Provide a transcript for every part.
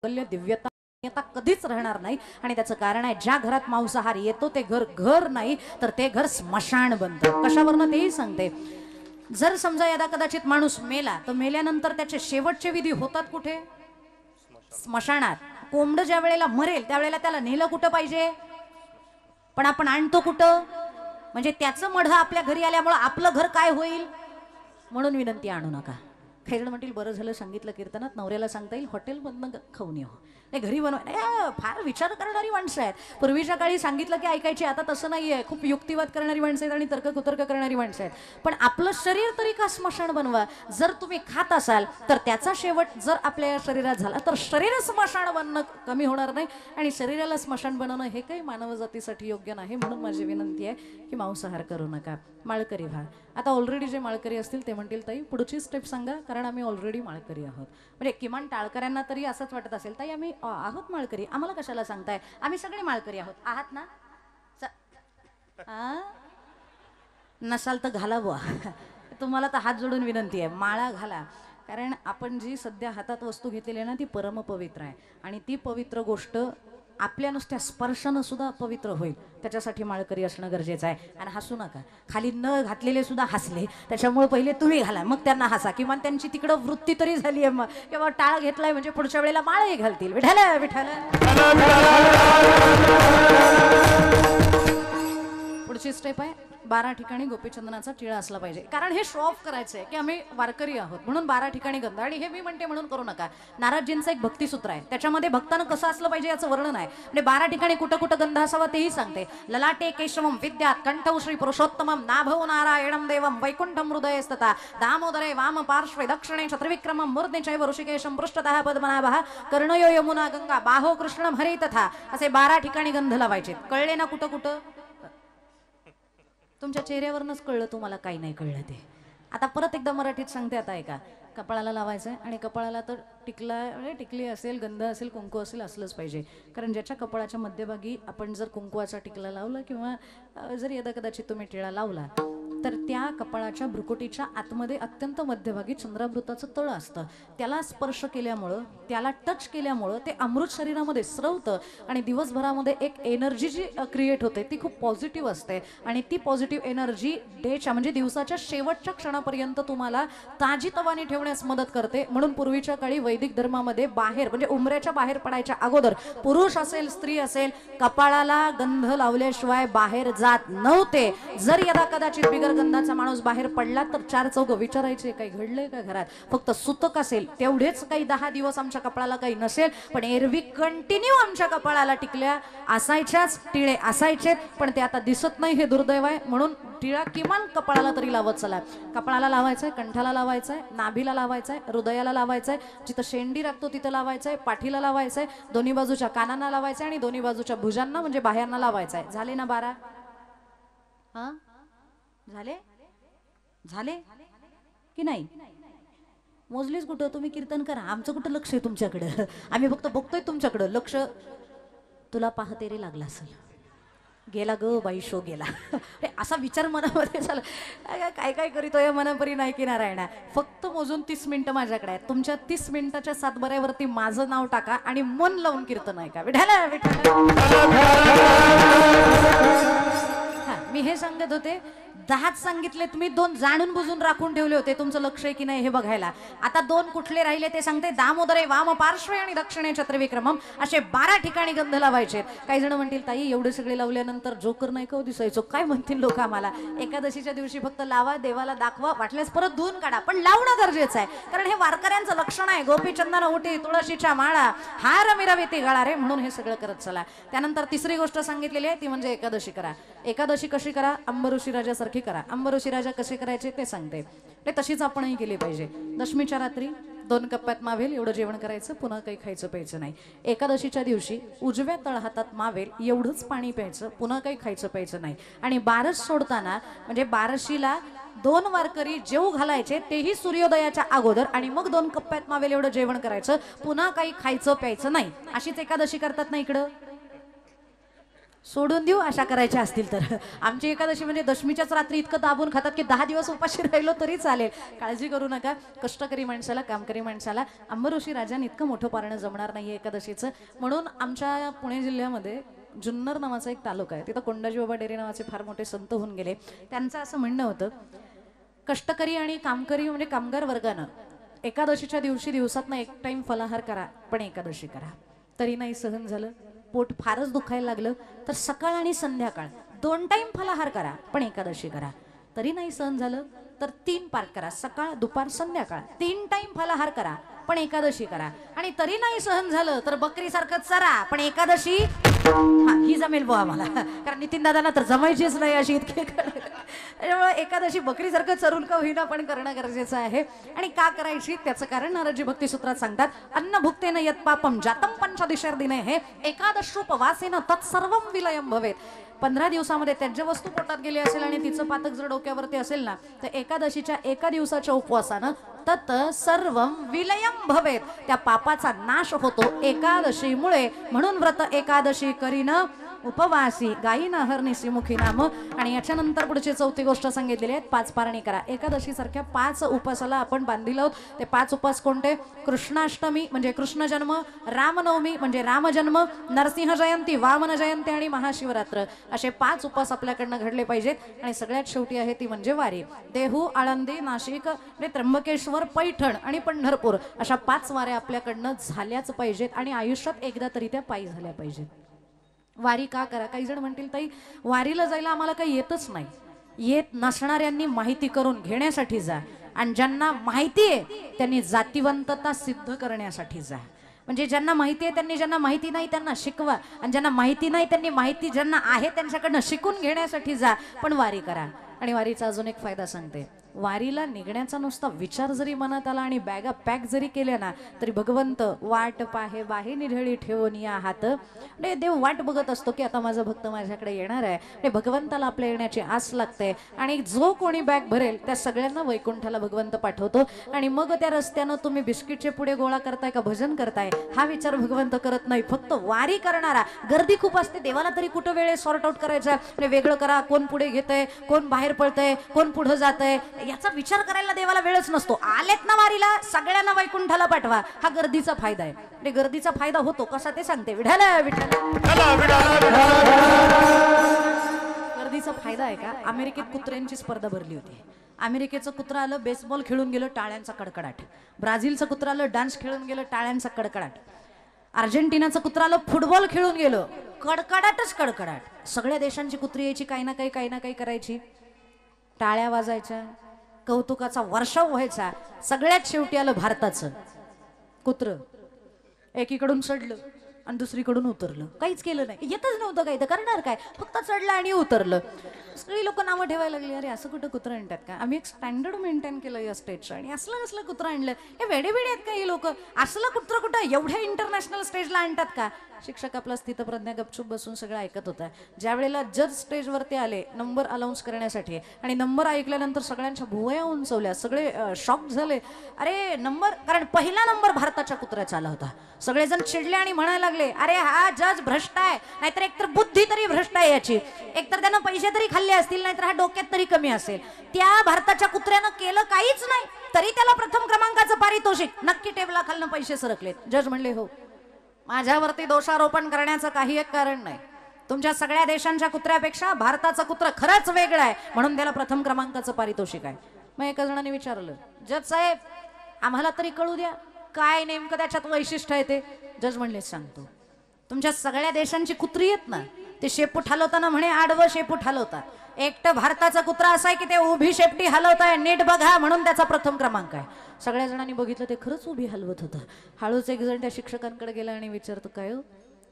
दिव्यता कधीच राहणार नाही। आणि त्याचं कारण आहे, ज्या घरात मांसाहार येतो ते घर घर नाही तर ते घर स्मशान बनतं। कशावरनं तेही सांगते। जर समजा यदा कदाचित माणूस मेला तर मेल्यानंतर त्याचे शेवटचे विधी होतात कुठे? स्मशानात। कोंबड ज्या वेळेला मरेल त्यावेळेला त्याला नेलं कुठं पाहिजे? पण आपण आणतो कुठं? म्हणजे त्याचं मढं आपल्या घरी आल्यामुळे आपलं घर काय होईल? म्हणून विनंती, आणू नका। काही जण म्हणतील बरं झालं सांगितलं कीर्तनात, नवऱ्याला सांगता येईल हॉटेलमधनं खाऊन येऊ, नाही घरी बनवा। फार विचार करणारी माणसं आहेत। पूर्वीच्या काळी सांगितलं की ऐकायची, आता तसं नाहीये। खूप युक्तिवाद करणारी माणसं आहेत आणि तर्क करणारी माणसं आहेत। पण आपलं शरीर तरी का स्मशान बनवा? जर तुम्ही खात असाल तर त्याचा शेवट जर आपल्या शरीरात झाला तर शरीर स्मशान बनणं कमी होणार नाही। आणि शरीराला स्मशान बनवणं हे काही मानवजातीसाठी योग्य नाही। म्हणून माझी विनंती आहे की मांसाहार करू नका, माळकरी व्हा। आता ऑलरेडी जे माळकरी असतील ते म्हणतील ताई पुढची स्टेप सांगा, कारण आम्ही ऑलरेडी माळकरी आहोत। म्हणजे किमान टाळकऱ्यांना तरी असंच वाटत असेल, ताई आम्ही आहोत माळकरी, आम्हाला कशाला सांगताय? आम्ही सगळे माळकरी आहोत। आहात ना? नसाल तर घाला बुवा। तुम्हाला तर हात जोडून विनंती आहे, माळा घाला। कारण आपण जी सध्या हातात वस्तू घेतलेली आहे ना ती परमपवित्र आहे। आणि ती पवित्र गोष्ट आपल्या नुसत्या स्पर्शानं सुद्धा पवित्र होईल, त्याच्यासाठी माळकरी असणं गरजेचं आहे। आणि हसू नका, खाली न घातलेले सुद्धा हसले, त्याच्यामुळे पहिले तुम्ही घाला मग त्यांना हसा। किमान त्यांची तिकडं वृत्ती तरी झाली आहे मग, किंवा टाळ घेतलाय म्हणजे पुढच्या वेळेला माळही घालतील। विठ्ठल विठ्ठल। पुढची स्टेप आहे, 12 ठिकाणी गोपीचंदनाचा टिळा असला पाहिजे। कारण हे शो ऑफ करायचं आहे की आम्ही वारकरी आहोत, म्हणून 12 ठिकाणी गंध। आणि हे मी म्हणते म्हणून करू नका, नारायणजींचं एक भक्तिसूत्र आहे, त्याच्यामध्ये भक्तानं कसं असलं पाहिजे याचं वर्णन आहे। म्हणजे 12 ठिकाणी कुठं कुठं गंध असावा तेही सांगते। ललाटे केशवम विद्यात कंठौ श्री पुरुषोत्तमम नाभौ नारायणम देवम वैकुंठम हृदयस्तथा दामोदरे वाम पार्श्वे दक्षिणे त्रिविक्रमम मूर्धे चैव ऋषिकेशम पृष्ठतः पद्मनाभः कर्णयो यमुना गंगा बाहो कृष्णम हरि तथा असे 12 ठिकाणी गंध लावायचे। कळले ना कुठं कुठं? तुमच्या चेहऱ्यावरनच कळलं तुम्हाला काही नाही कळलं ते। आता परत एकदा मराठीत सांगते, आता ऐका। कपाळाला लावायचं आहे आणि कपाळाला तर टिकला म्हणजे टिकली असेल, गंध असेल, कुंकू असेल, असलंच पाहिजे। कारण ज्याच्या कपाळाच्या मध्यभागी आपण जर कुंकवाचा टिकला लावला किंवा जर यदा कदाचित तुम्ही टिळा लावला तर त्या कपाळाच्या भ्रुकुटीच्या आतमध्ये अत्यंत मध्यभागी चंद्रामृताचं तळ असतं। त्याला स्पर्श केल्यामुळं, त्याला टच केल्यामुळं ते अमृत शरीरामध्ये स्रवतं आणि दिवसभरामध्ये एक एनर्जी जी क्रिएट होते ती खूप पॉझिटिव्ह असते। आणि ती पॉझिटिव्ह एनर्जी डेच्या म्हणजे दिवसाच्या शेवटच्या क्षणापर्यंत तुम्हाला ताजीतवानी ठेवण्यास मदत करते। म्हणून पूर्वीच्या काळी वैदिक धर्मामध्ये बाहेर म्हणजे उंबऱ्याच्या बाहेर पडायच्या अगोदर पुरुष असेल स्त्री असेल गंधाला गंध लावल्याशिवाय बाहेर जात नव्हते। जर यदा कदाचित बिगर गंधाचा माणूस बाहेर पडला तर 4 चौघ विचारायचे काही घडलंय का घरात? फक्त सुतक असेल तेवढेच, काही 10 दिवस आमच्या कपाळाला काही नसेल, पण एरवी कंटिन्यू आमच्या कपाळाला टिकल्या असायच्याच, टिळे असायचे, पण ते आता दिसत नाही, हे दुर्दैव आहे। म्हणून टिळा किमान कपाळाला तरी लावत चला। कपाळाला लावायचंय, कंठाला लावायचंय, नाभीला लावायचंय, हृदयाला लावायचंय, जिथं शेंडी राखतो तिथं लावायचंय, पाठीला लावायचंय, दोन्ही बाजूच्या कानांना लावायचंय आणि दोन्ही बाजूच्या भुजांना म्हणजे बाहेरना लावायचंय। झाले ना 12? हा झाले? झाले की नाही? मोजलीच कुठं? तुम्ही कीर्तन करा, आमचं कुठं लक्ष आहे तुमच्याकडं? आम्ही फक्त बघतोय तुमच्याकडं। लक्ष तुला पाहते रे लागला असेल, गेला ग बाई शो गेला। असा विचार मनामध्ये झाला, काय काय करीतोय मनापरी नाही की नारायणा। फक्त मोजून 30 मिनिटं माझ्याकडे आहेत, तुमच्या 30 मिनिटाच्या सातबऱ्यावरती माझं नाव टाका आणि मन लावून कीर्तन ऐका। विठ्ठल विठ्ठल। मी हे सांगत होते, 10च सांगितले, तुम्ही 2 जाणून बुजून राखून ठेवले होते, तुमचं लक्ष आहे की नाही हे बघायला। आता 2 कुठले राहिले ते सांगते। दामोदरे वाम पार्श्वे आणि दक्षिणे त्रिविक्रमम असे 12 ठिकाणी गंध लावायचे। काही जण म्हणतील ताई एवढे सगळे लावल्यानंतर जोकर नाही का दिसायचो? काय म्हणतील लोक आम्हाला? एकादशीच्या दिवशी फक्त लावा, देवाला दाखवा, वाटल्यास परत धुवून काढा, पण लावणं गरजेचं आहे। कारण हे वारकऱ्यांचं लक्षण आहे। गोपीचंदन ओटी, तुळशीच्या माळा, हार मिरविते गळा रे, म्हणून हे सगळं करत चला। त्यानंतर तिसरी गोष्ट सांगितलेली आहे ती म्हणजे एकादशी करा। एकादशी कशी करा? अंबऋषी राजासारखी करा। अंबऋषी राजा कसे करायचे ते सांगते, ते तशीच आपणही केली पाहिजे। दशमीच्या रात्री 2 कप्प्यात मावेल एवढं जेवण करायचं, पुन्हा काही खायचं प्यायचं नाही। एकादशीच्या दिवशी उजव्या तळहातात मावेल एवढंच पाणी प्यायचं, पुन्हा काही खायचं प्यायचं नाही। आणि बारस सोडताना म्हणजे बारशीला 2 वारकरी जेवू घालायचे, तेही सूर्योदयाच्या अगोदर, आणि मग 2 कप्प्यात मावेल एवढं जेवण करायचं, पुन्हा काही खायचं प्यायचं नाही। अशीच एकादशी करतात ना इकडं? सोडून देऊ अशा करायच्या असतील तर. आमची एकादशी म्हणजे दशमीच्याच रात्री इतकं दाबून खातात की 10 दिवस उपाशी राहिलो तरी चालेल. काळजी करू नका. कष्टकरी माणसाला, कामकरी माणसाला अंबऋषी राजांनी इतकं मोठं पारणं जमणार नाहीये एकादशीचं. म्हणून आमच्या पुणे जिल्ह्यामध्ये जुन्नर नावाचा एक तालुका आहे, तिथं कोंडाजी बाबा डेरे नावाचे फार मोठे संत होऊन गेले. त्यांचं असं म्हणणं होतं, कष्टकरी आणि कामकरी म्हणजे कामगार वर्गानं एकादशीच्या दिवशी दिवसातनं एक टाइम फलाहार करा, पण एकादशी करा. तरी नाही सहन झालं, पोट फारच दुखायला लागलं तर सकाळ आणि संध्याकाळ 2 टाइम फलाहार करा, पण एकादशी करा. तरी नाही सहन झालं तर 3 पार्ट करा, सकाळ दुपार संध्याकाळ 3 टाइम फलाहार करा, पण एकादशी करा. आणि तरी नाही सहन झालं तर बकरीसारखं चरा, पण एकादशी ही जमेल बुवा आम्हाला, कारण नितीन दादांना तर जमायचीच नाही अशी इतके. त्यामुळे एकादशी बकरीसारखं चरून का होईना पण करणं गरजेचं आहे. आणि का करायची त्याचं कारण नारदजी भक्तिसूत्रात सांगतात, अन्न भुक्तेन यत् पापम जातम पंचदिशर्दिने हे एकादशोपवासेन तत्सर्वं विलयम भवेत. 15 दिवसामध्ये त्याज्य वस्तू पोटात गेली असेल आणि तिचं पातक जर डोक्यावरती असेल ना, तर एकादशीच्या एका दिवसाच्या उपवासानं तत् सर्वं विलयम भवेत, त्या पापाचा नाश होतो एकादशीमुळे. म्हणून व्रत एकादशी करीन उपवासी गायीन हरनिसी मुखी नाम. आणि याच्यानंतर पुढची 4थी गोष्ट सांगितलेली आहे, 5 पारणी करा. एकादशी सारख्या 5 उपासाला आपण बांधलेलो आहोत. ते 5 उपास कोणते? कृष्णाष्टमी म्हणजे कृष्ण जन्म, रामनवमी म्हणजे राम जन्म, नरसिंह जयंती, वामन जयंती आणि महाशिवरात्र, असे 5 उपास आपल्याकडनं घडले पाहिजेत. आणि सगळ्यात शेवटी आहे ती म्हणजे वारी. देहू, आळंदी, नाशिक, त्र्यंबकेश्वर, पैठण आणि पंढरपूर अशा 5 वाऱ्या आपल्याकडनं झाल्याच पाहिजेत आणि आयुष्यात एकदा तरी त्या पायी झाल्या पाहिजेत. वारी का करा? काही जण म्हणतील ताई वारीला जायला आम्हाला काही येतच नाही. येत नसणाऱ्यांनी माहिती करून घेण्यासाठी जा, आणि ज्यांना माहिती आहे त्यांनी जातिवंतता सिद्ध करण्यासाठी जा. म्हणजे ज्यांना माहिती आहे त्यांनी ज्यांना माहिती नाही त्यांना शिकवा, आणि ज्यांना माहिती नाही त्यांनी माहिती ज्यांना आहे त्यांच्याकडनं शिकून घेण्यासाठी जा, पण वारी करा. आणि वारीचा अजून एक फायदा सांगते, वारीला निघण्याचा नुसता विचार जरी मनात आला आणि बॅगा पॅक जरी केल्या ना, तरी भगवंत वाट पाहे बाहे निढळी ठेवून या हात. म्हणजे देव वाट बघत असतो की आता माझा भक्त माझ्याकडे येणार आहे. भगवंताला आपल्या येण्याची आस लागते, आणि जो कोणी बॅग भरेल त्या सगळ्यांना वैकुंठाला भगवंत पाठवतो. आणि मग त्या रस्त्यानं तुम्ही बिस्किटचे पुढे गोळा करताय का भजन करताय हा विचार भगवंत करत नाही. फक्त वारी करणारा, गर्दी खूप असते, देवाला तरी कुठं वेळ सॉर्ट आउट करायचा, वेगळं करा, कोण पुढे घेतंय, कोण बाहेर पळतंय, कोण पुढे जातंय, याचा विचार करायला देवाला वेळच नसतो. आलेत ना वारीला, सगळ्यांना वैकुंठाला पाठवा, हा गर्दीचा फायदा आहे. म्हणजे गर्दीचा फायदा होतो कसा ते सांगते. विठाला गर्दीचा फायदा आहे का? अमेरिकेत कुत्र्यांची स्पर्धा भरली होती. अमेरिकेचं कुत्रा आलं, बेसबॉल खेळून गेलं, टाळ्यांचा कडकडाट. ब्राझीलचं कुत्रा आलं, डान्स खेळून गेलं, टाळ्यांचा कडकडाट. अर्जेंटिनाचं कुत्रा आलं, फुटबॉल खेळून गेलं, कडकडाटच कडकडाट. सगळ्या देशांची कुत्री यायची, काही ना काही करायची, टाळ्या वाजायच्या, कौतुकाचा वर्षाव व्हायचा. सगळ्यात शेवटी आलं भारताचं कुत्र. एकीकडून चढलं आणि दुसरीकडून उतरलं, काहीच केलं नाही, येतच नव्हतं काही, तर करणार काय, फक्त चढलं आणि उतरलं. सगळी लोक नावं ठेवायला लागली, अरे असं कुठं कुत्रं आणतात का? आम्ही एक स्टँडर्ड मेंटेन केलं या स्टेजचं, आणि असलं कसलं कुत्रं आणलं? हे वेडेवेडे आहेत का ही लोक? असलं कुत्रं कुठं एवढ्या इंटरनॅशनल स्टेजला आणतात का? शिक्षक आपला स्थितप्रज्ञा गपचूप बसून सगळं ऐकत होता. ज्या वेळेला जज स्टेजवरती आले नंबर अनाऊन्स करण्यासाठी, आणि नंबर ऐकल्यानंतर सगळ्यांच्या भुवया उंचवल्या, सगळे शॉक झाले. अरे नंबर, कारण पहिला नंबर भारताच्या कुत्र्याचा आला होता. सगळेजण चिडले आणि म्हणायला लागले, अरे हा जज भ्रष्ट आहे, नाहीतर एकतर बुद्धी तरी भ्रष्ट आहे याची, एकतर त्यानं पैसे तरी खाल्ले असतील, नाहीतर हा डोक्यात तरी कमी असेल. त्या भारताच्या कुत्र्यानं केलं काहीच नाही, तरी त्याला प्रथम क्रमांकाचं पारितोषिक. नक्की टेबला खालनं पैसे सरकलेत. जज म्हणले, हो, माझ्यावरती दोषारोपण करण्याचं काही एक कारण नाही. तुमच्या सगळ्या देशांच्या कुत्र्यापेक्षा भारताचं कुत्र खरंच वेगळं आहे, म्हणून त्याला प्रथम क्रमांकाचं पारितोषिक आहे. मग एका जणाने विचारलं, जज साहेब आम्हाला तरी कळू द्या काय नेमकं त्याच्यात वैशिष्ट्य आहे ते. जज म्हणले, सांगतो. तुमच्या सगळ्या देशांची कुत्री आहेत ना, ते शेपूट हलवताना म्हणे आडवं शेपूट हलवतात. एकटं भारताचा कुत्रा असा आहे की ते उभी शेपटी हलवत आहे, नीट बघा, म्हणून त्याचा प्रथम क्रमांक आहे. सगळ्या जणांनी बघितलं, ते खरंच उभी हलवत होतं. हळूच एक जण त्या शिक्षकांकडे गेला आणि विचारतो, काय हो,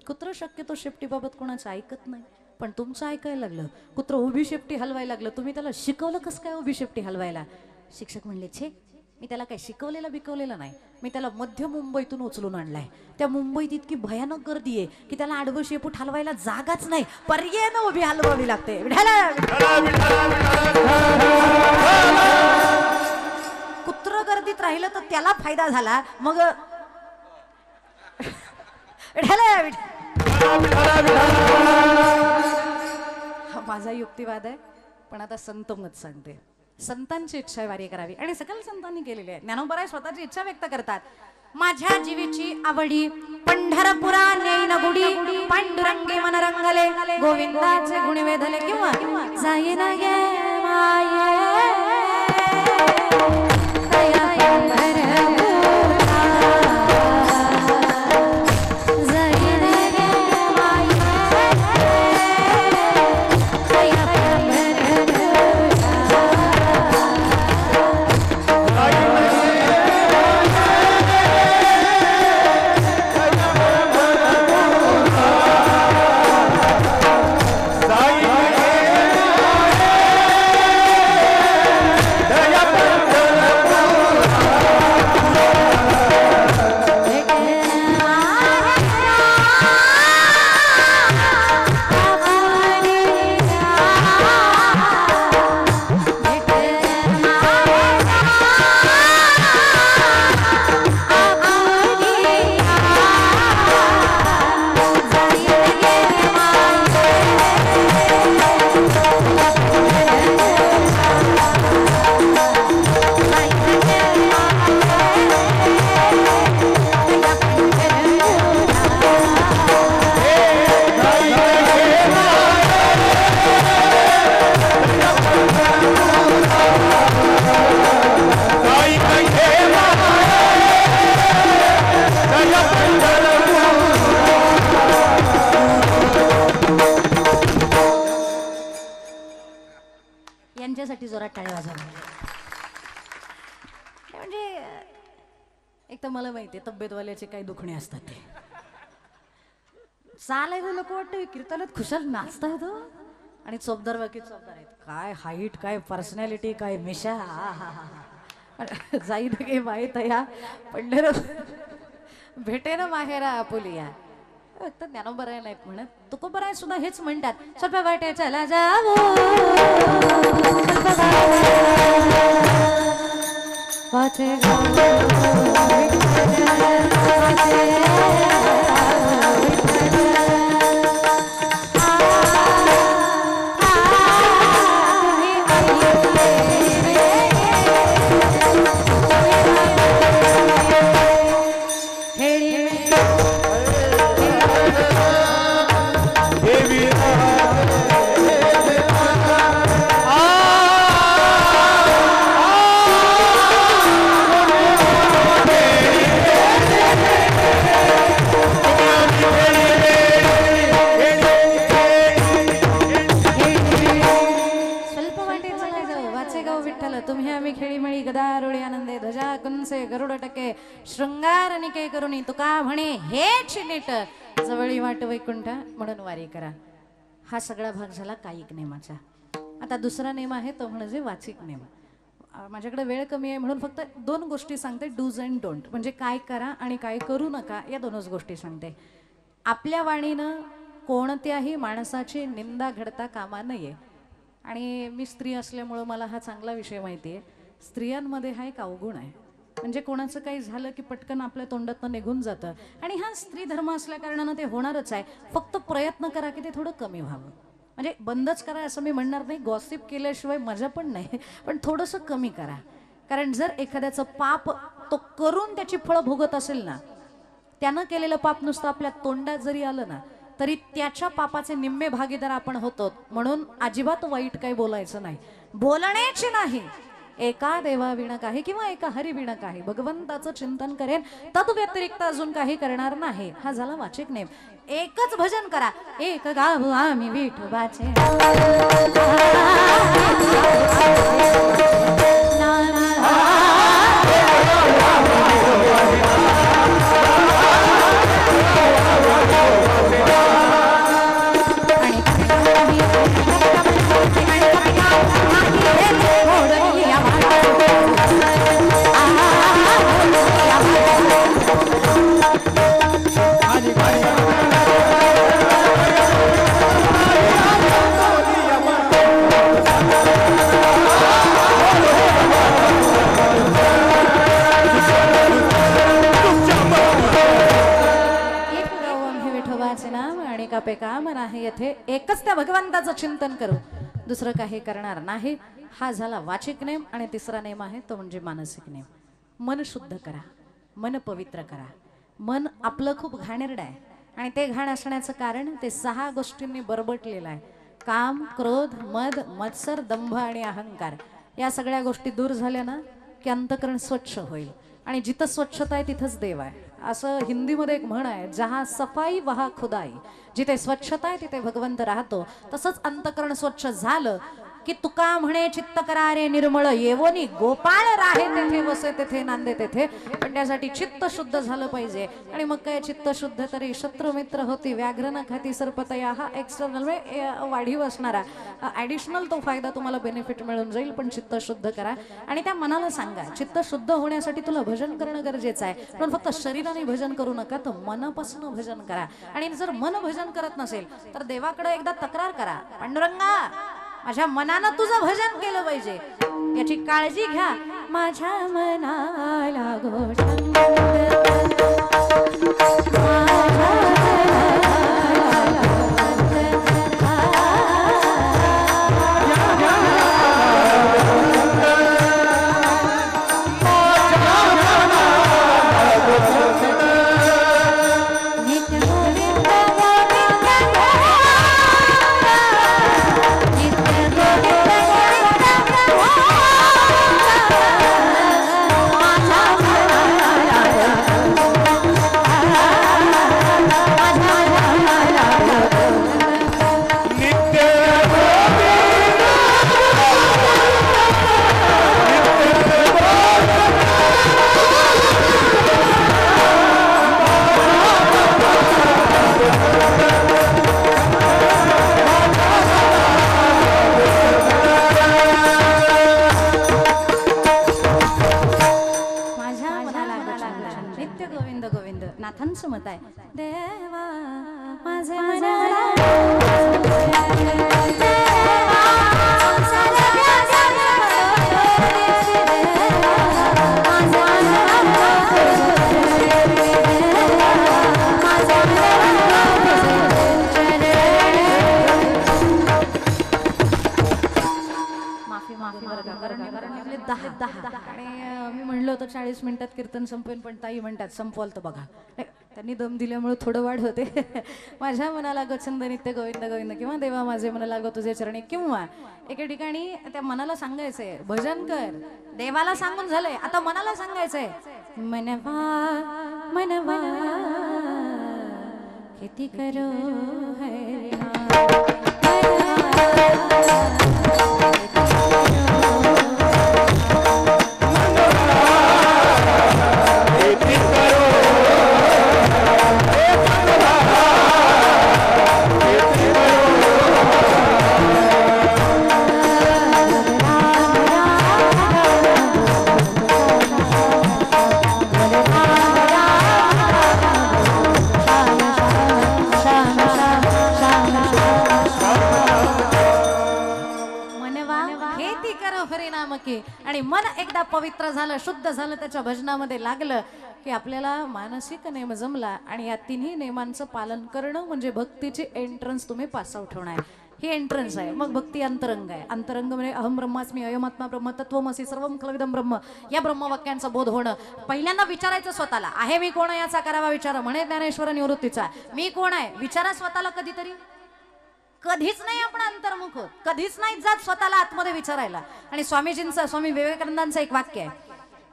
कुत्रं शक्यतो शेपटीबाबत कोणाचं ऐकत नाही, पण तुमचं ऐकायला लागलं, कुत्रं उभी शेपटी हलवायला लागलं, तुम्ही त्याला शिकवलं कसं काय उभी शेपटी हलवायला? शिक्षक म्हणले, छे, मी त्याला काही शिकवलेलं बिकवलेलं नाही, मी त्याला मध्य मुंबईतून उचलून आणलाय. त्या मुंबईत इतकी भयानक गर्दी आहे की त्याला आडवं शेपूट हलवायला जागाच नाही, पर्यायानं उभी हलवावी लागते. कुत्र गर्दीत राहिलं तर त्याला फायदा झाला. मग माझा युक्तिवाद आहे, पण आता संत मत सांगते. संतांची इच्छा वारी करावी आणि सकल संतांनी केलेली आहे. ज्ञानोबराय स्वतःची इच्छा व्यक्त करतात. माझ्या जीवीची आवडी पंढरपुरा नेईन गुडी, पांडुरंगी मन रंगले, गोविंदाचे गुण वेधले, किंवा जाईन गे माये यांच्यासाठी जोरात टाळ्या वाजवा. म्हणजे एक तर मला माहिती आहे तब्येतवाल्याचे काही दुखणे असतात, ते चालायला नको वाटतं, कीर्तनात खुशाल नाचता येतो आणि चोपदार बाकी चोपदार आहेत. काय हाईट, काय पर्सनॅलिटी, काय मिशा, जाई गे बाई तया पंढर भेटे ना माहेरा आपुलिया. फक्त ज्ञानोबराय नाही म्हणत, तुकोबराय सुद्धा हेच म्हणतात, ಸ್ವಲ್ಪ वाटे चला जावो वाटे गरुड टके शृंगार निके करुणी तुका म्हणे हेच नीट जवळी वाट वैकुंठ म्हणून वारी करा. हा सगळा भाग झाला कायिक नेमाचा. आता दुसरा नेम आहे तो म्हणजे वाचिक नेम. माझ्याकडे वेळ कमी आहे म्हणून फक्त 2 गोष्टी सांगते, डूज अँड डोंट, म्हणजे काय करा आणि काय करू नका या 2च गोष्टी सांगते. आपल्या वाणीनं कोणत्याही माणसाची निंदा घडता कामा नये. आणि मी स्त्री असल्यामुळं मला हा चांगला विषय माहिती आहे. स्त्रियांमध्ये हा एक अवगुण आहे, म्हणजे कोणाचं काही झालं की पटकन आपल्या तोंडातनं निघून जातं, आणि हा स्त्री धर्म असल्या कारणानं ते होणारच आहे. फक्त प्रयत्न करा की ते थोडं कमी व्हावं. म्हणजे बंदच करा असं मी म्हणणार नाही, गॉसिप केल्याशिवाय मजा पण नाही, पण थोडंसं कमी करा. कारण जर एखाद्याचं पाप तो करून त्याची फळं भोगत असेल ना, त्यानं केलेलं पाप नुसतं आपल्या तोंडात जरी आलं ना तरी त्याच्या पापाचे निम्मे भागीदार आपण होतो. म्हणून अजिबात वाईट काही बोलायचं नाही, बोलण्याचे नाही. एका देवाविण काही किंवा एका हरिविण काही, भगवंताचं चिंतन करेन, तद व्यतिरिक्त अजून काही करणार नाही. हा झाला वाचिक नेम. एकच भजन करा, एक गाव आम्ही विठोबाचे, देवाचे नाम आणि कापे काम नाही येथे एकच त्या भगवंताचं चिंतन करू, दुसरं काही करणार नाही. हा झाला वाचिक नेम. आणि तिसरा नेम आहे तो म्हणजे मानसिक नेम. मन शुद्ध करा, मन पवित्र करा. मन आपलं खूप घाणेरडं आहे आणि ते घाण असण्याचं कारण ते 6 गोष्टींनी बरबटलेलं आहे. काम, क्रोध, मद, मत्सर, दंभ आणि अहंकार. या सगळ्या गोष्टी दूर झाल्या ना की अंतकरण स्वच्छ होईल. आणि जिथं स्वच्छता आहे तिथंच देव आहे. असं हिंदीमध्ये एक म्हण आहे, जहा सफाई वहा खुदाई. जिथे स्वच्छता आहे तिथे भगवंत राहतो. तसंच अंतकरण स्वच्छ झालं की तुका म्हणे चित्त करारे निर्मळ, येवोनी गोपाळ राहे तेथे वसे तेथे नांदे तेथे. पण त्यासाठी चित्त शुद्ध झालं पाहिजे. आणि मग काय चित्त शुद्ध तरी शत्रू मित्र होती व्याघ्रन खाती सर्पतया. हा एक्सटर्नल वाढीव असणारा ॲडिशनल तो फायदा तुम्हाला बेनिफिट मिळून जाईल. पण चित्त शुद्ध करा आणि त्या मनाला सांगा चित्त शुद्ध होण्यासाठी तुला भजन करणं गरजेचं आहे. पण फक्त शरीराने भजन करू नका, तर मनापासून भजन करा. आणि जर मन भजन करत नसेल तर देवाकडे एकदा तक्रार करा, पांडुरंगा माझ्या मनानं तुझं भजन केलं पाहिजे, याची काळजी घ्या. माझ्या मनाला घोषण नाथांचं मत आहे. देवा माझे मी म्हणलं होतं 40 मिनिटात कीर्तन संपेन, पण ताई म्हणतात संपवल तर बघा. त्यांनी दम दिल्यामुळे थोडं वाढ होते. माझ्या मनाला गो छंद नित्य गोविंद गोविंद, किंवा देवा माझे मनाला गो तुझे चरणी. किंवा एके ठिकाणी त्या मनाला सांगायचंय भजन कर. देवाला सांगून झालंय, आता मनाला सांगायचंय मनवा मनवा खेती करो है आणि मन एकदा पवित्र झालं, शुद्ध झालं, त्याच्या भजनामध्ये लागलं की आपल्याला मानसिक नेम जमला. आणि या तिन्ही नियमांचं पालन करणं म्हणजे भक्तीची एंट्रन्स तुम्ही पास आउट होणार. ही एंट्रन्स आहे. मग भक्ती अंतरंग आहे. अंतरंग म्हणजे अहम ब्रह्मास्मी, अयमात्मा ब्रह्म, तत्वमसी, सर्वम खलविदम ब्रह्म, या ब्रह्मवाक्यांचा बोध होणं. पहिल्यांदा विचारायचं स्वतःला, आहे मी कोण याचा करावा विचार. म्हणे ज्ञानेश्वर निवृत्तीचा, मी कोण आहे विचारा स्वतःला कधीतरी. कधीच नाही आपण अंतर्मुख होत, कधीच नाही जात स्वतःला आतमध्ये विचारायला. आणि स्वामीजींचं, स्वामी विवेकानंदांचं एक वाक्य आहे,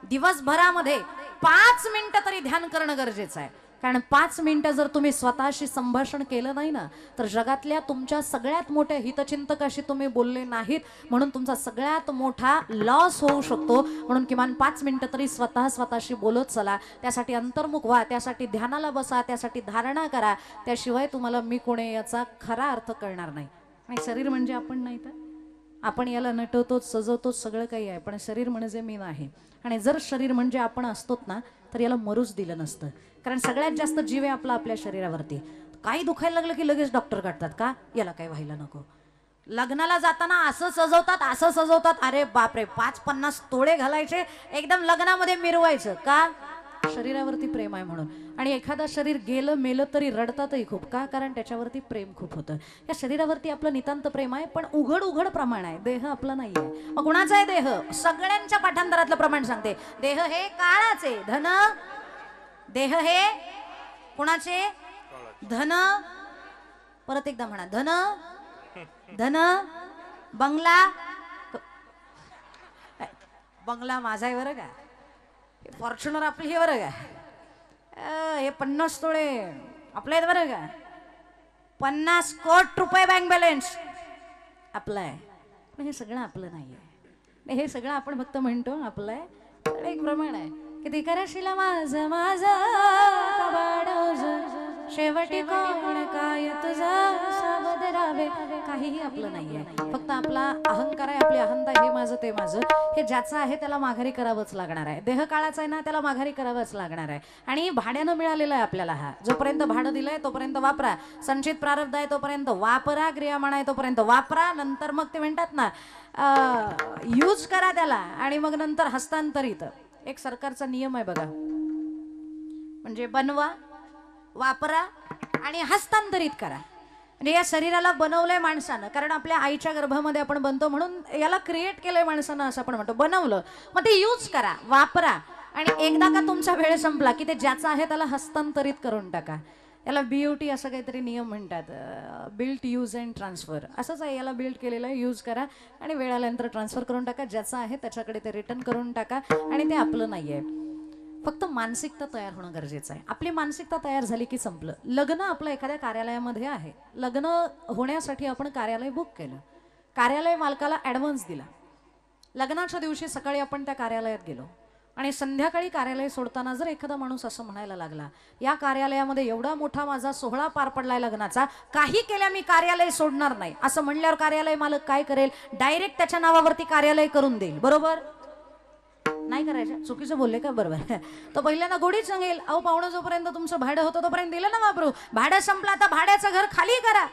दिवसभरामध्ये 5 मिनिटं तरी ध्यान करणं गरजेचं आहे. कारण 5 मिनिटं जर तुम्ही स्वतःशी संभाषण केलं नाही ना, तर जगातल्या तुमच्या सगळ्यात मोठ्या हितचिंतकाशी तुम्ही बोलले नाहीत, म्हणून तुमचा सगळ्यात मोठा लॉस होऊ शकतो. म्हणून किमान 5 मिनिटं तरी स्वतःशी बोलत चला. त्यासाठी अंतर्मुख व्हा, त्यासाठी ध्यानाला बसा, त्यासाठी धारणा करा. त्याशिवाय तुम्हाला मी कोण आहे याचा खरा अर्थ कळणार नाही. आणि शरीर म्हणजे आपण नाही तर आपण याला नटवतोच, सजवतोच, सगळं काही आहे, पण शरीर म्हणजे मी नाही. आणि जर शरीर म्हणजे आपण असतोत ना, तर याला मरूच दिलं नसतं. कारण सगळ्यात जास्त जीव आहे आपला आपल्या शरीरावरती. काही दुखायला लागलं की लगेच डॉक्टर काढतात, का याला काही व्हायला नको. लग्नाला जाताना असं सजवतात, असं सजवतात, अरे बापरे 5-50 तोडे घालायचे, एकदम लग्नामध्ये मिरवायचं, का शरीरावरती प्रेम आहे म्हणून. आणि एखादा शरीर गेलं मेलं तरी रडतातही खूप का, कारण त्याच्यावरती प्रेम खूप होतं. या शरीरावरती आपलं नितांत प्रेम आहे, पण उघड उघड प्रमाण आहे. देह आपला नाहीये. मग कुणाचा आहे देह? सगळ्यांच्या पाठांतरातलं प्रमाण सांगते. देह हे काळाचे, धन देह हे कुणाचे? धन. परत एकदा म्हणा, धन धन. बंगला बंगला माझा आहे बरं का, फॉर्च्युनर आपली आहे बरं का, हे 50 तोळे आपले आहेत बरं का, 50 कोटी रुपये बँक बॅलन्स आपलं आहे. पण हे सगळं आपलं नाही आहे. हे सगळं आपण फक्त म्हणतो आपलं आहे. तर एक प्रमाण आहे की ते कराशीला माझं माझं शेवटी कोण काय तुझं सावध राहावे. काहीही आपलं नाहीये, फक्त आपला अहंकार आहे, आपली अहंता, हे माझं ते माझं. हे ज्याचं आहे त्याला माघारी करावंच लागणार आहे. देह काळाचा आहे ना, त्याला माघारी करावंच लागणार आहे. आणि भाड्यानं मिळालेला आहे आपल्याला. हा जोपर्यंत भाडं दिलंय तोपर्यंत वापरा. संचित प्रारब्ध आहे तोपर्यंत वापरा. क्रियामाण आहे तोपर्यंत वापरा. नंतर मग ते म्हणतात ना, यूज करा त्याला, आणि मग नंतर हस्तांतरित. एक सरकारचा नियम आहे बघा, म्हणजे बनवा, वापरा आणि हस्तांतरित करा. म्हणजे या शरीराला बनवलंय माणसानं, कारण आपल्या आईच्या गर्भामध्ये आपण बनतो म्हणून याला क्रिएट केलंय माणसानं असं आपण म्हणतो. बनवलं मग ते यूज करा, वापरा. आणि एकदा का तुमचा वेळ संपला की ते ज्याचं आहे त्याला हस्तांतरित करून टाका. याला BOT असं काहीतरी नियम म्हणतात, बिल्ट यूज अँड ट्रान्सफर. असंच आहे, याला बिल्ड केलेलं आहे, यूज करा आणि वेळ आल्यानंतर ट्रान्सफर करून टाका. ज्याचं आहे त्याच्याकडे ते रिटर्न करून टाका. आणि ते आपलं नाहीये. फक्त मानसिकता तयार होणं गरजेचं आहे. आपली मानसिकता तयार झाली की संपलं. लग्न आपलं एखाद्या कार्यालयामध्ये आहे, लग्न होण्यासाठी आपण कार्यालय बुक केलं, कार्यालय मालकाला ॲडव्हान्स दिला. लग्नाच्या दिवशी सकाळी आपण त्या कार्यालयात गेलो आणि संध्याकाळी कार्यालय सोडताना जर एखादा माणूस असं म्हणायला लागला, या कार्यालयामध्ये एवढा मोठा माझा सोहळा पार पडलाय लग्नाचा, काही केल्या मी कार्यालय सोडणार नाही, असं म्हणल्यावर कार्यालय मालक काय करेल? डायरेक्ट त्याच्या नावावरती कार्यालय करून देईल. बरोबर नाही करायचं? चुकीचं बोलले का? बरोबर. तो पहिल्यांदा गोडीच सांगेल, अहो पाहुणं जोपर्यंत तुमचं भाडं होतं तोपर्यंत दिलं ना वापरू, भाडं संपलं आता भाड्याचं घर खाली करा,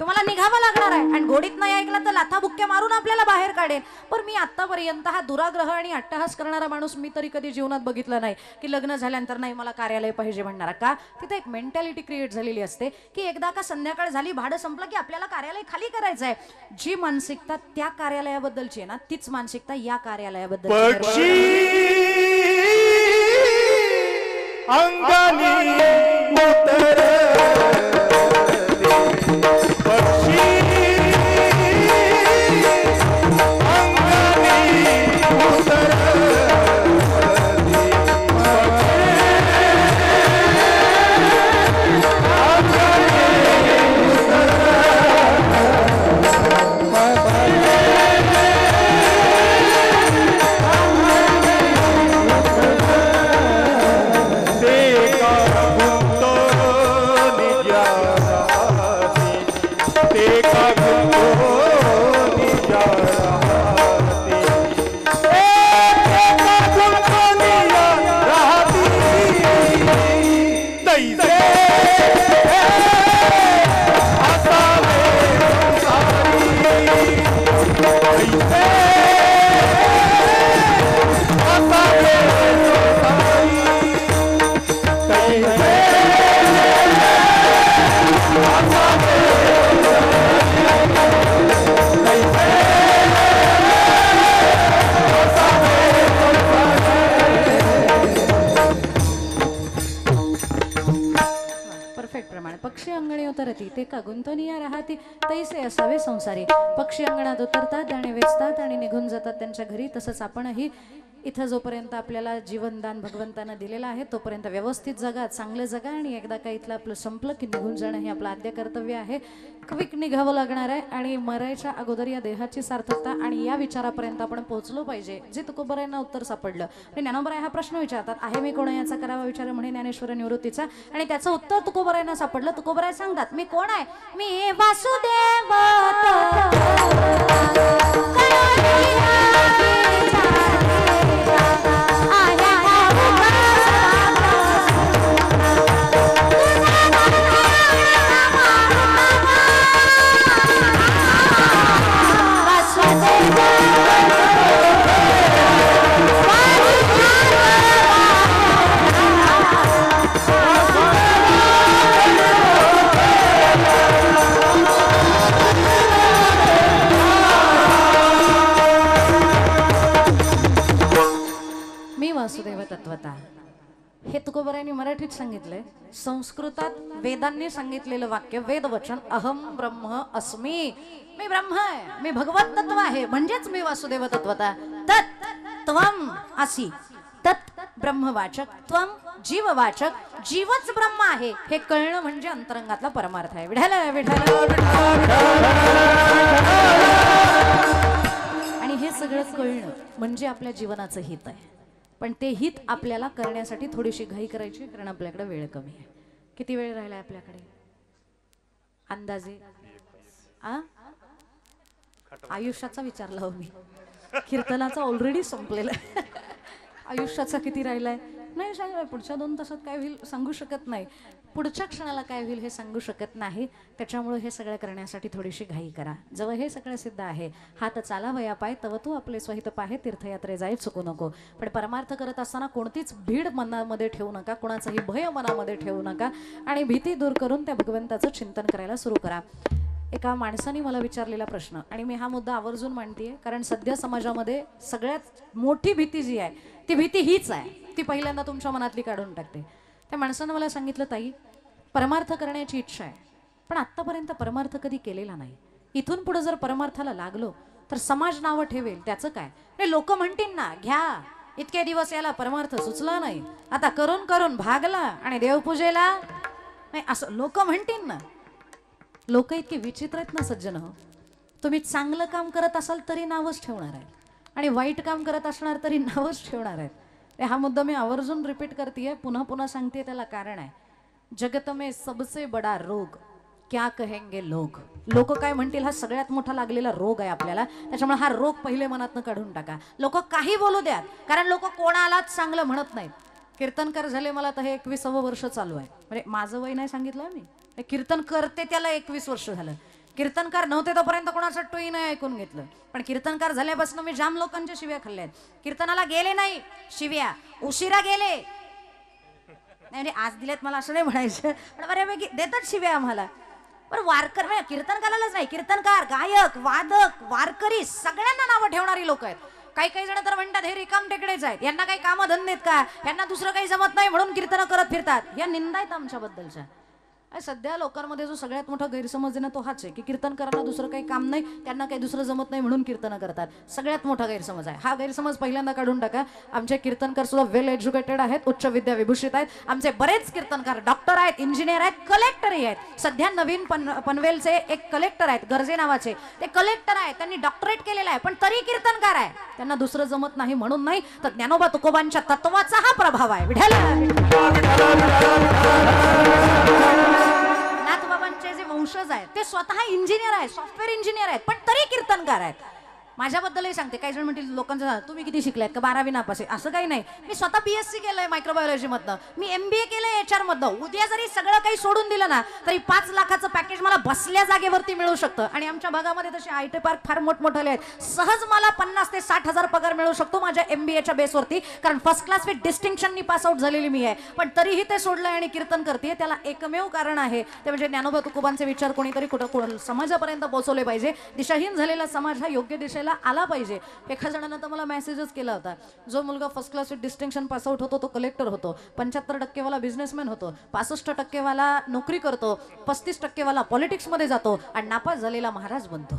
तुम्हाला निघावं लागणार आहे. आणि गोडीत नाही ऐकलं तर लाथा बुक्के मारून आपल्याला बाहेर काढेल. पण मी आतापर्यंत हा दुराग्रह आणि अट्टहास करणारा माणूस मी तरी कधी जीवनात बघितला नाही की लग्न झाल्यानंतर नाही मला कार्यालय पाहिजे म्हणणारा. का? तिथे एक मेंटॅलिटी क्रिएट झालेली असते की एकदा का संध्याकाळ झाली, भाडं संपलं की आपल्याला कार्यालय खाली करायचं आहे. जी मानसिकता त्या कार्यालयाबद्दलची आहे ना, तीच मानसिकता या कार्यालयाबद्दल. पक्षी अंगणी उतरती ते का गुंतवणीया राहती तैसे असावे संसारी. पक्षी अंगणात उतरतात, दाणे वेचतात आणि निघून जातात त्यांच्या घरी. तसंच आपणही इथं जोपर्यंत आपल्याला जीवनदान भगवंतानं दिलेलं आहे तोपर्यंत व्यवस्थित जगा, चांगलं जगा. आणि एकदा का इथलं आपलं संपलं की निघून जाणं हे आपलं आद्य कर्तव्य आहे. क्विक निघावं लागणार आहे आणि मरायच्या अगोदर या देहाची सार्थकता आणि या विचारापर्यंत आपण पोहोचलो पाहिजे, जे तुकोबरायांना उत्तर सापडलं. आणि ज्ञानोबराय हा प्रश्न विचारतात, आहे मी कोण याचा करावा विचार म्हणे ज्ञानेश्वर निवृत्तीचा. आणि त्याचं उत्तर तुकोबरायांना सापडलं. तुकोबराय सांगतात, मी कोण आहे? मी वासुदेव मराठीत सांगितलंय, संस्कृतात वेदांनी सांगितलेलं वाक्य, वेद वचन, अहम ब्रह्म अस्मी, मी ब्रह्म आहे, मी भगवत तत्व आहे, म्हणजेच मी वासुदेव तत्वता, तत् त्वम असी, तत् ब्रह्मवाचक, त्वम जीववाचक, जीवच ब्रह्म आहे हे कळणं म्हणजे अंतरंगातला परमार्थ आहे. विठ्ठल विठ्ठल. आणि हे सगळं कळणं म्हणजे आपल्या जीवनाचं हित आहे. पण ते हित आपल्याला करण्यासाठी थोडीशी घाई करायची, कारण आपल्याकडे वेळ कमी आहे. किती वेळ राहिलाय आपल्याकडे अंदाजे? आयुष्याचा विचारला हो मी, कीर्तनाचा ऑलरेडी संपलेला आहे. आयुष्याचा किती राहिलाय नाही सांगा. पुढच्या 2 तासात काय होईल सांगू शकत नाही, पुढच्या क्षणाला काय होईल हे सांगू शकत नाही. त्याच्यामुळे हे सगळं करण्यासाठी थोडीशी घाई करा. जेव्हा हे सगळं सिद्ध आहे, हात चालावया पाय तव तू आपले स्वहित पाहे, तीर्थयात्रे जाय चुकू नको. पण परमार्थ करत असताना कोणतीच भीड मनामध्ये ठेवू नका, कोणाचंही भय मनामध्ये ठेवू नका आणि भीती दूर करून त्या भगवंताचं चिंतन करायला सुरू करा. एका माणसाने मला विचारलेला प्रश्न, आणि मी हा मुद्दा आवर्जून मांडतीये, कारण सध्या समाजामध्ये सगळ्यात मोठी भीती जी आहे ती भीती हीच आहे. ती पहिल्यांदा तुमच्या मनातली काढून टाकते. त्या माणसानं मला सांगितलं, ताई परमार्थ करण्याची इच्छा आहे, पण आत्तापर्यंत परमार्थ कधी केलेला नाही. इथून पुढे जर परमार्थाला लागलो तर समाज नावं ठेवेल, त्याचं काय? हे लोक म्हणतील ना, घ्या इतके दिवस याला परमार्थ सुचला नाही, आता करून करून भागला आणि देवपूजेला नाही, असं लोक म्हणतील ना. लोक इतके विचित्र आहेत ना सज्जन हो. तुम्ही चांगलं काम करत असाल तरी नावच ठेवणार आहेत, आणि वाईट काम करत असणार तरी नावच ठेवणार आहेत. हा मुद्दा मी आवर्जून रिपीट करतेय, पुन्हा पुन्हा सांगते. त्याला कारण आहे, जगत में सबसे बडा रोग क्या कहेंगे लोग. लोक काय म्हणतील हा सगळ्यात मोठा लागलेला रोग आहे आपल्याला. त्याच्यामुळे हा रोग पहिले मनातनं काढून टाका. लोक काही बोलू द्या, कारण लोक कोणालाच चांगलं म्हणत नाहीत. कीर्तनकार झाले मला तर हे 21वं वर्ष चालू आहे. म्हणजे माझं वय नाही सांगितलं मी, कीर्तन करते त्याला 21 वर्ष झालं. कीर्तनकार नव्हते तोपर्यंत कोणाचं टोई नाही ऐकून घेतलं, पण कीर्तनकार झाल्यापासून मी जाम लोकांच्या शिव्या खाल्ल्या आहेत. कीर्तनाला गेले नाही शिव्या, उशिरा गेले नाही, आज दिलेत मला असं नाही म्हणायचं, पण बऱ्यापैकी देतात शिव्या आम्हाला. पण वारकर म्हणजे कीर्तनकारालाच नाही, कीर्तनकार, गायक, वादक, वारकरी सगळ्यांना नावं ठेवणारी लोक आहेत. काही काही जण तर म्हणतात हे रिकाम टेकडेच आहेत, यांना काही कामं धंदे आहेत का, यांना दुसरं काही जमत नाही म्हणून कीर्तन करत फिरतात. या निंदा आहेत आमच्याबद्दलच्या. सध्या लोकांमध्ये जो सगळ्यात मोठा गैरसमज आहे ना, तो हाच आहे की कीर्तनकारांना दुसरं काही काम नाही, त्यांना काही दुसरं जमत नाही म्हणून कीर्तन करतात. सगळ्यात मोठा गैरसमज आहे हा. गैरसमज पहिल्यांदा काढून टाका. आमचे कीर्तनकार सुद्धा वेल एज्युकेटेड आहेत, उच्च विद्या विभूषित आहेत. आमचे बरेच कीर्तनकार डॉक्टर आहेत, इंजिनियर आहेत, कलेक्टरही आहेत. सध्या नवीन पनवेलचे एक कलेक्टर आहेत गर्जे नावाचे, ते कलेक्टर आहेत, त्यांनी डॉक्टरेट केलेला आहे, पण तरी कीर्तनकार आहे. त्यांना दुसरं जमत नाही म्हणून नाही, तर ज्ञानोबा तुकोबांच्या तत्वाचा हा प्रभाव आहे. नाथबाबांचे जे वंशज आहेत ते स्वतः इंजिनियर आहेत, सॉफ्टवेअर इंजिनियर आहेत, पण तरी कीर्तनकार आहेत. माझ्याबद्दलही सांगते, काही जण म्हणतील लोकांचं तुम्ही किती शिकलात का 12वी नापास आहे, असं काही नाही. मी स्वतः BSc केलंय मायक्रोबायोलॉजी मधनं, मी MBA केलंय HR मधनं. उद्या जरी सगळं काही सोडून दिलं ना तरी 5 लाखाचं पॅकेज मला बसल्या जागेवरती मिळू शकतं. आणि आमच्या भागामध्ये तसे IT पार्क फार मोठमोठे आहेत. सहज मला 50 ते 60 हजार पगार मिळू शकतो माझ्या MBAच्या बेसवरती, कारण फर्स्ट क्लास विथ डिस्टिंक्शननी पास आउट झालेली मी आहे. पण तरीही ते सोडलंय आणि कीर्तन करते. त्याला एकमेव कारण आहे, ते म्हणजे ज्ञानोबा तुकोबांचे विचार कोणीतरी कुठं समाजापर्यंत पोहोचवले पाहिजे. दिशाहीन झालेला समाज हा योग्य दिशेला आला पाहिजे. एका जणानं तर मला मेसेजच केला होता, जो मुलगा first class with distinction pass out होतो तो कलेक्टर होतो, 75% वाला बिझनेसमॅन होतो, 65% वाला नोकरी करतो, 35% वाला पॉलिटिक्स मध्ये जातो, आणि नापास झालेला महाराज बनतो.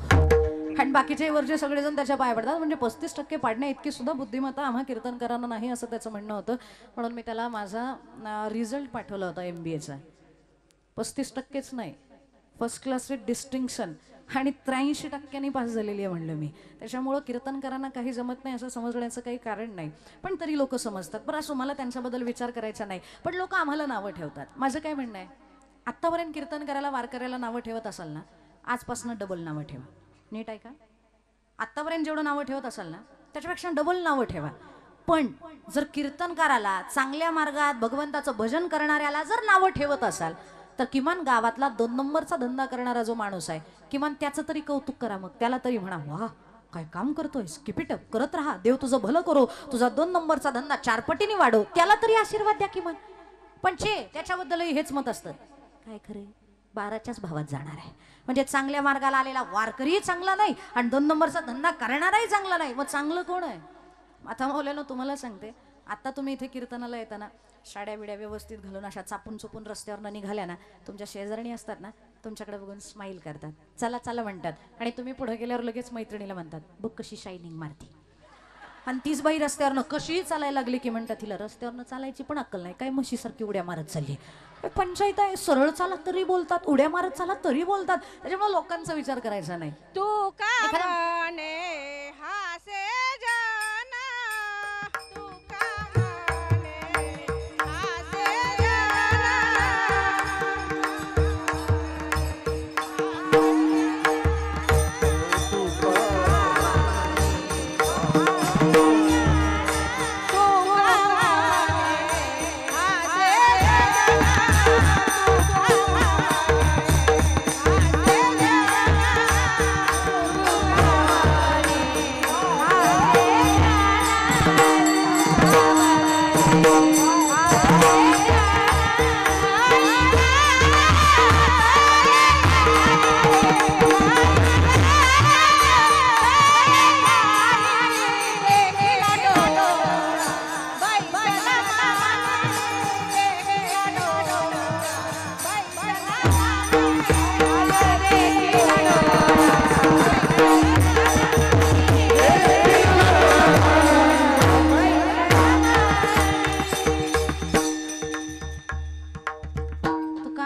आणि बाकीचे वरचे सगळेजण त्याच्या पाया पडतात. म्हणजे 35% पाडण्या इतकी सुद्धा बुद्धिमत्ता आम्हा कीर्तनकारांना नाही, असं त्याचं म्हणणं होतं. म्हणून मी त्याला माझा रिझल्ट पाठवला होता MBAचा. 35%च नाही, फर्स्ट क्लास विथ डिस्टिंक्शन आणि 83% पास झालेली आहे म्हणलं मी. त्याच्यामुळं कीर्तनकारांना काही जमत नाही असं समजण्याचं काही कारण नाही, पण तरी लोक समजतात. बरं असो, मला त्यांच्याबद्दल विचार करायचा नाही, पण लोक आम्हाला नावं ठेवतात. माझं काय म्हणणं आहे, आत्तापर्यंत कीर्तनकाराला वारकऱ्याला नावं ठेवत असाल ना, आजपासून डबल नावं ठेवा. नीट आहे का? आत्तापर्यंत जेवढं नावं ठेवत असाल ना त्याच्यापेक्षा डबल नावं ठेवा. पण जर कीर्तनकाराला, चांगल्या मार्गात भगवंताचं भजन करणाऱ्याला जर नावं ठेवत असाल तर किमान गावातला 2 नंबरचा धंदा करणारा जो माणूस आहे, किमान त्याचं तरी कौतुक करा. मग त्याला तरी म्हणा, वा काय काम करतोय, कीप इट अप, करत राहा, देव तुझं भलं करो, तुझा 2 नंबरचा धंदा 4 पटीने वाढव, त्याला तरी आशीर्वाद द्या किमान. पण त्याच्याबद्दलही हेच मत असतं, काय खरे 12च्याच भावात जाणार आहे. म्हणजे चांगल्या मार्गाला आलेला वारकरीही चांगला नाही आणि 2 नंबरचा धंदा करणाराही चांगला नाही. मग चांगलं कोण आहे? आता मौल्यानं तुम्हाला सांगते, आता तुम्ही इथे कीर्तनाला येताना साड्या बिड्या व्यवस्थित घालून अशा चापून चुपून रस्त्यावर निघाल्या ना, तुमच्या शेजारणी असतात ना, तुमच्याकडे बघून स्माईल करतात, चला चला म्हणतात, आणि तुम्ही पुढे गेल्यावर लगेच मैत्रिणीला म्हणतात, बघ कशी शायनिंग मारती. आणि तीच बाई रस्त्यावरनं कशी चालायला लागली की म्हणतात, तिला रस्त्यावरनं चालायची पण अक्कल नाही, काय म्हशीसारखी उड्या मारत चालली. पंचायत आहे, सरळ चाला तरी बोलतात, उड्या मारत चाला तरी बोलतात. त्याच्यामुळे लोकांचा विचार करायचा नाही. तू का म्हणे हासे जाना, तू का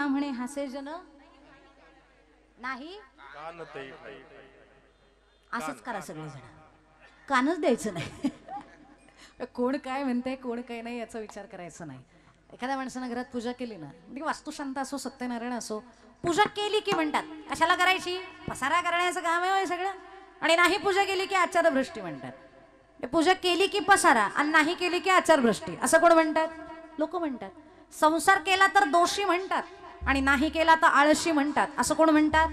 म्हणे हासे जाना. नाही असंच करा सगळेजण, कानच द्यायचं नाही. कोण काय म्हणते कोण काय नाही याचा विचार करायचा नाही. एखाद्या माणसानं घरात पूजा केली ना, म्हणजे वास्तुशांत असो सत्यनारायण असो, पूजा केली की म्हणतात कशाला करायची, पसारा करण्याचं काम आहे सगळं. आणि नाही पूजा केली की आचारभ्रष्टी म्हणतात. पूजा केली की पसारा आणि नाही केली की आचारभ्रष्टी असं कोण म्हणतात, लोक म्हणतात. संसार केला तर दोषी म्हणतात आणि नाही केला तर आळशी म्हणतात असं कोण म्हणतात,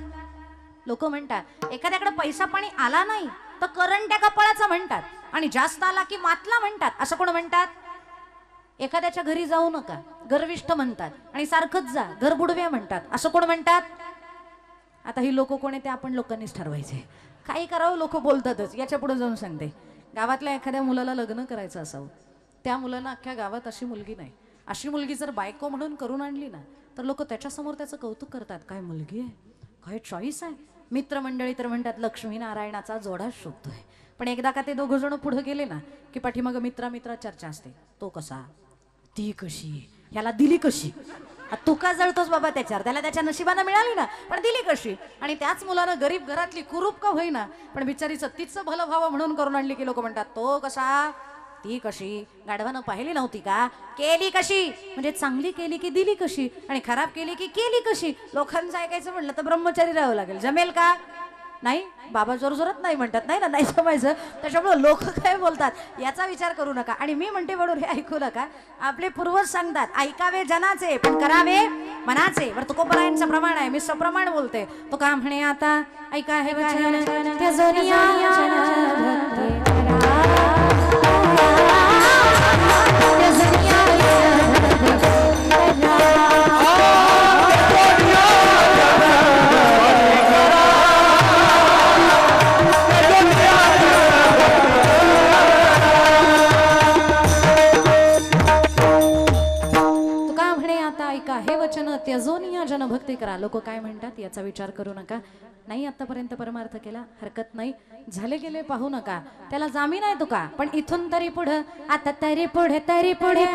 लोक म्हणतात. एखाद्याकडे पैसा पाणी आला नाही तर करंट्या कपाळाचा म्हणतात आणि जास्त आला की मातला म्हणतात असं कोण म्हणतात. एखाद्याच्या घरी जाऊ नका गर्विष्ठ म्हणतात आणि सारखंच जा घर बुडव्या म्हणतात असं कोण म्हणतात. आता ही लोक कोण आहे ते आपण लोकांनीच ठरवायचे. काही करावं लोक बोलतातच. याच्या पुढे जाऊन सांगते, गावातल्या एखाद्या मुलाला लग्न करायचं असावं, त्या मुलानं अख्ख्या गावात अशी मुलगी नाही, अशी मुलगी जर बायको म्हणून करून आणली ना तर लोक त्याच्यासमोर त्याचं कौतुक करतात. काय मुलगी आहे, काय चॉईस आहे. मित्रमंडळी तर म्हणतात लक्ष्मी नारायणाचा जोडा शोधतोय. पण एकदा का ते दोघं जण पुढे गेले ना की पाठीमाग मित्रा चर्चा असते. तो कसा, ती कशी, याला दिली कशी. तू का जळतोस बाबा त्याच्यावर, त्याला त्याच्या नशिबानं मिळाली ना पण दिली कशी. आणि त्याच मुलानं गरीब घरातली कुरूप का होईना पण बिचारीचं तिचं भलं व्हावं म्हणून करून आणली की लोक म्हणतात तो कसा, ती कशी, गाढवानं पाहिली नव्हती का, केली कशी, म्हणजे चांगली केली की दिली कशी आणि खराब केली की केली कशी. लोकांचं ऐकायचं म्हणलं तर ब्रह्मचारी राहावं लागेल. जमेल का, नाही. बाबा जोर जोरात नाही म्हणतात, नाही ना, नाही जमायचं. त्याच्यामुळे लोक काय बोलतात याचा विचार करू नका. आणि मी म्हणते म्हणून हे ऐकू नका. आपले पूर्वज सांगतात ऐकावे जनाचे पण करावे मनाचे. बरं तुकोबरायांचं प्रमाण आहे, मी सप्रमाण बोलते. तो का म्हणे आता ऐका हे वचन त्या जोनिया त्यजोनिया जनभक्ती करा. लोक काय म्हणतात याचा विचार करू नका. नाही आतापर्यंत परमार्थ केला हरकत नाही, झाले गेले पाहू नका, त्याला जामीन आहे तुका. पण इथून तरी पुढे, आता तरी पुढे तरी पुढे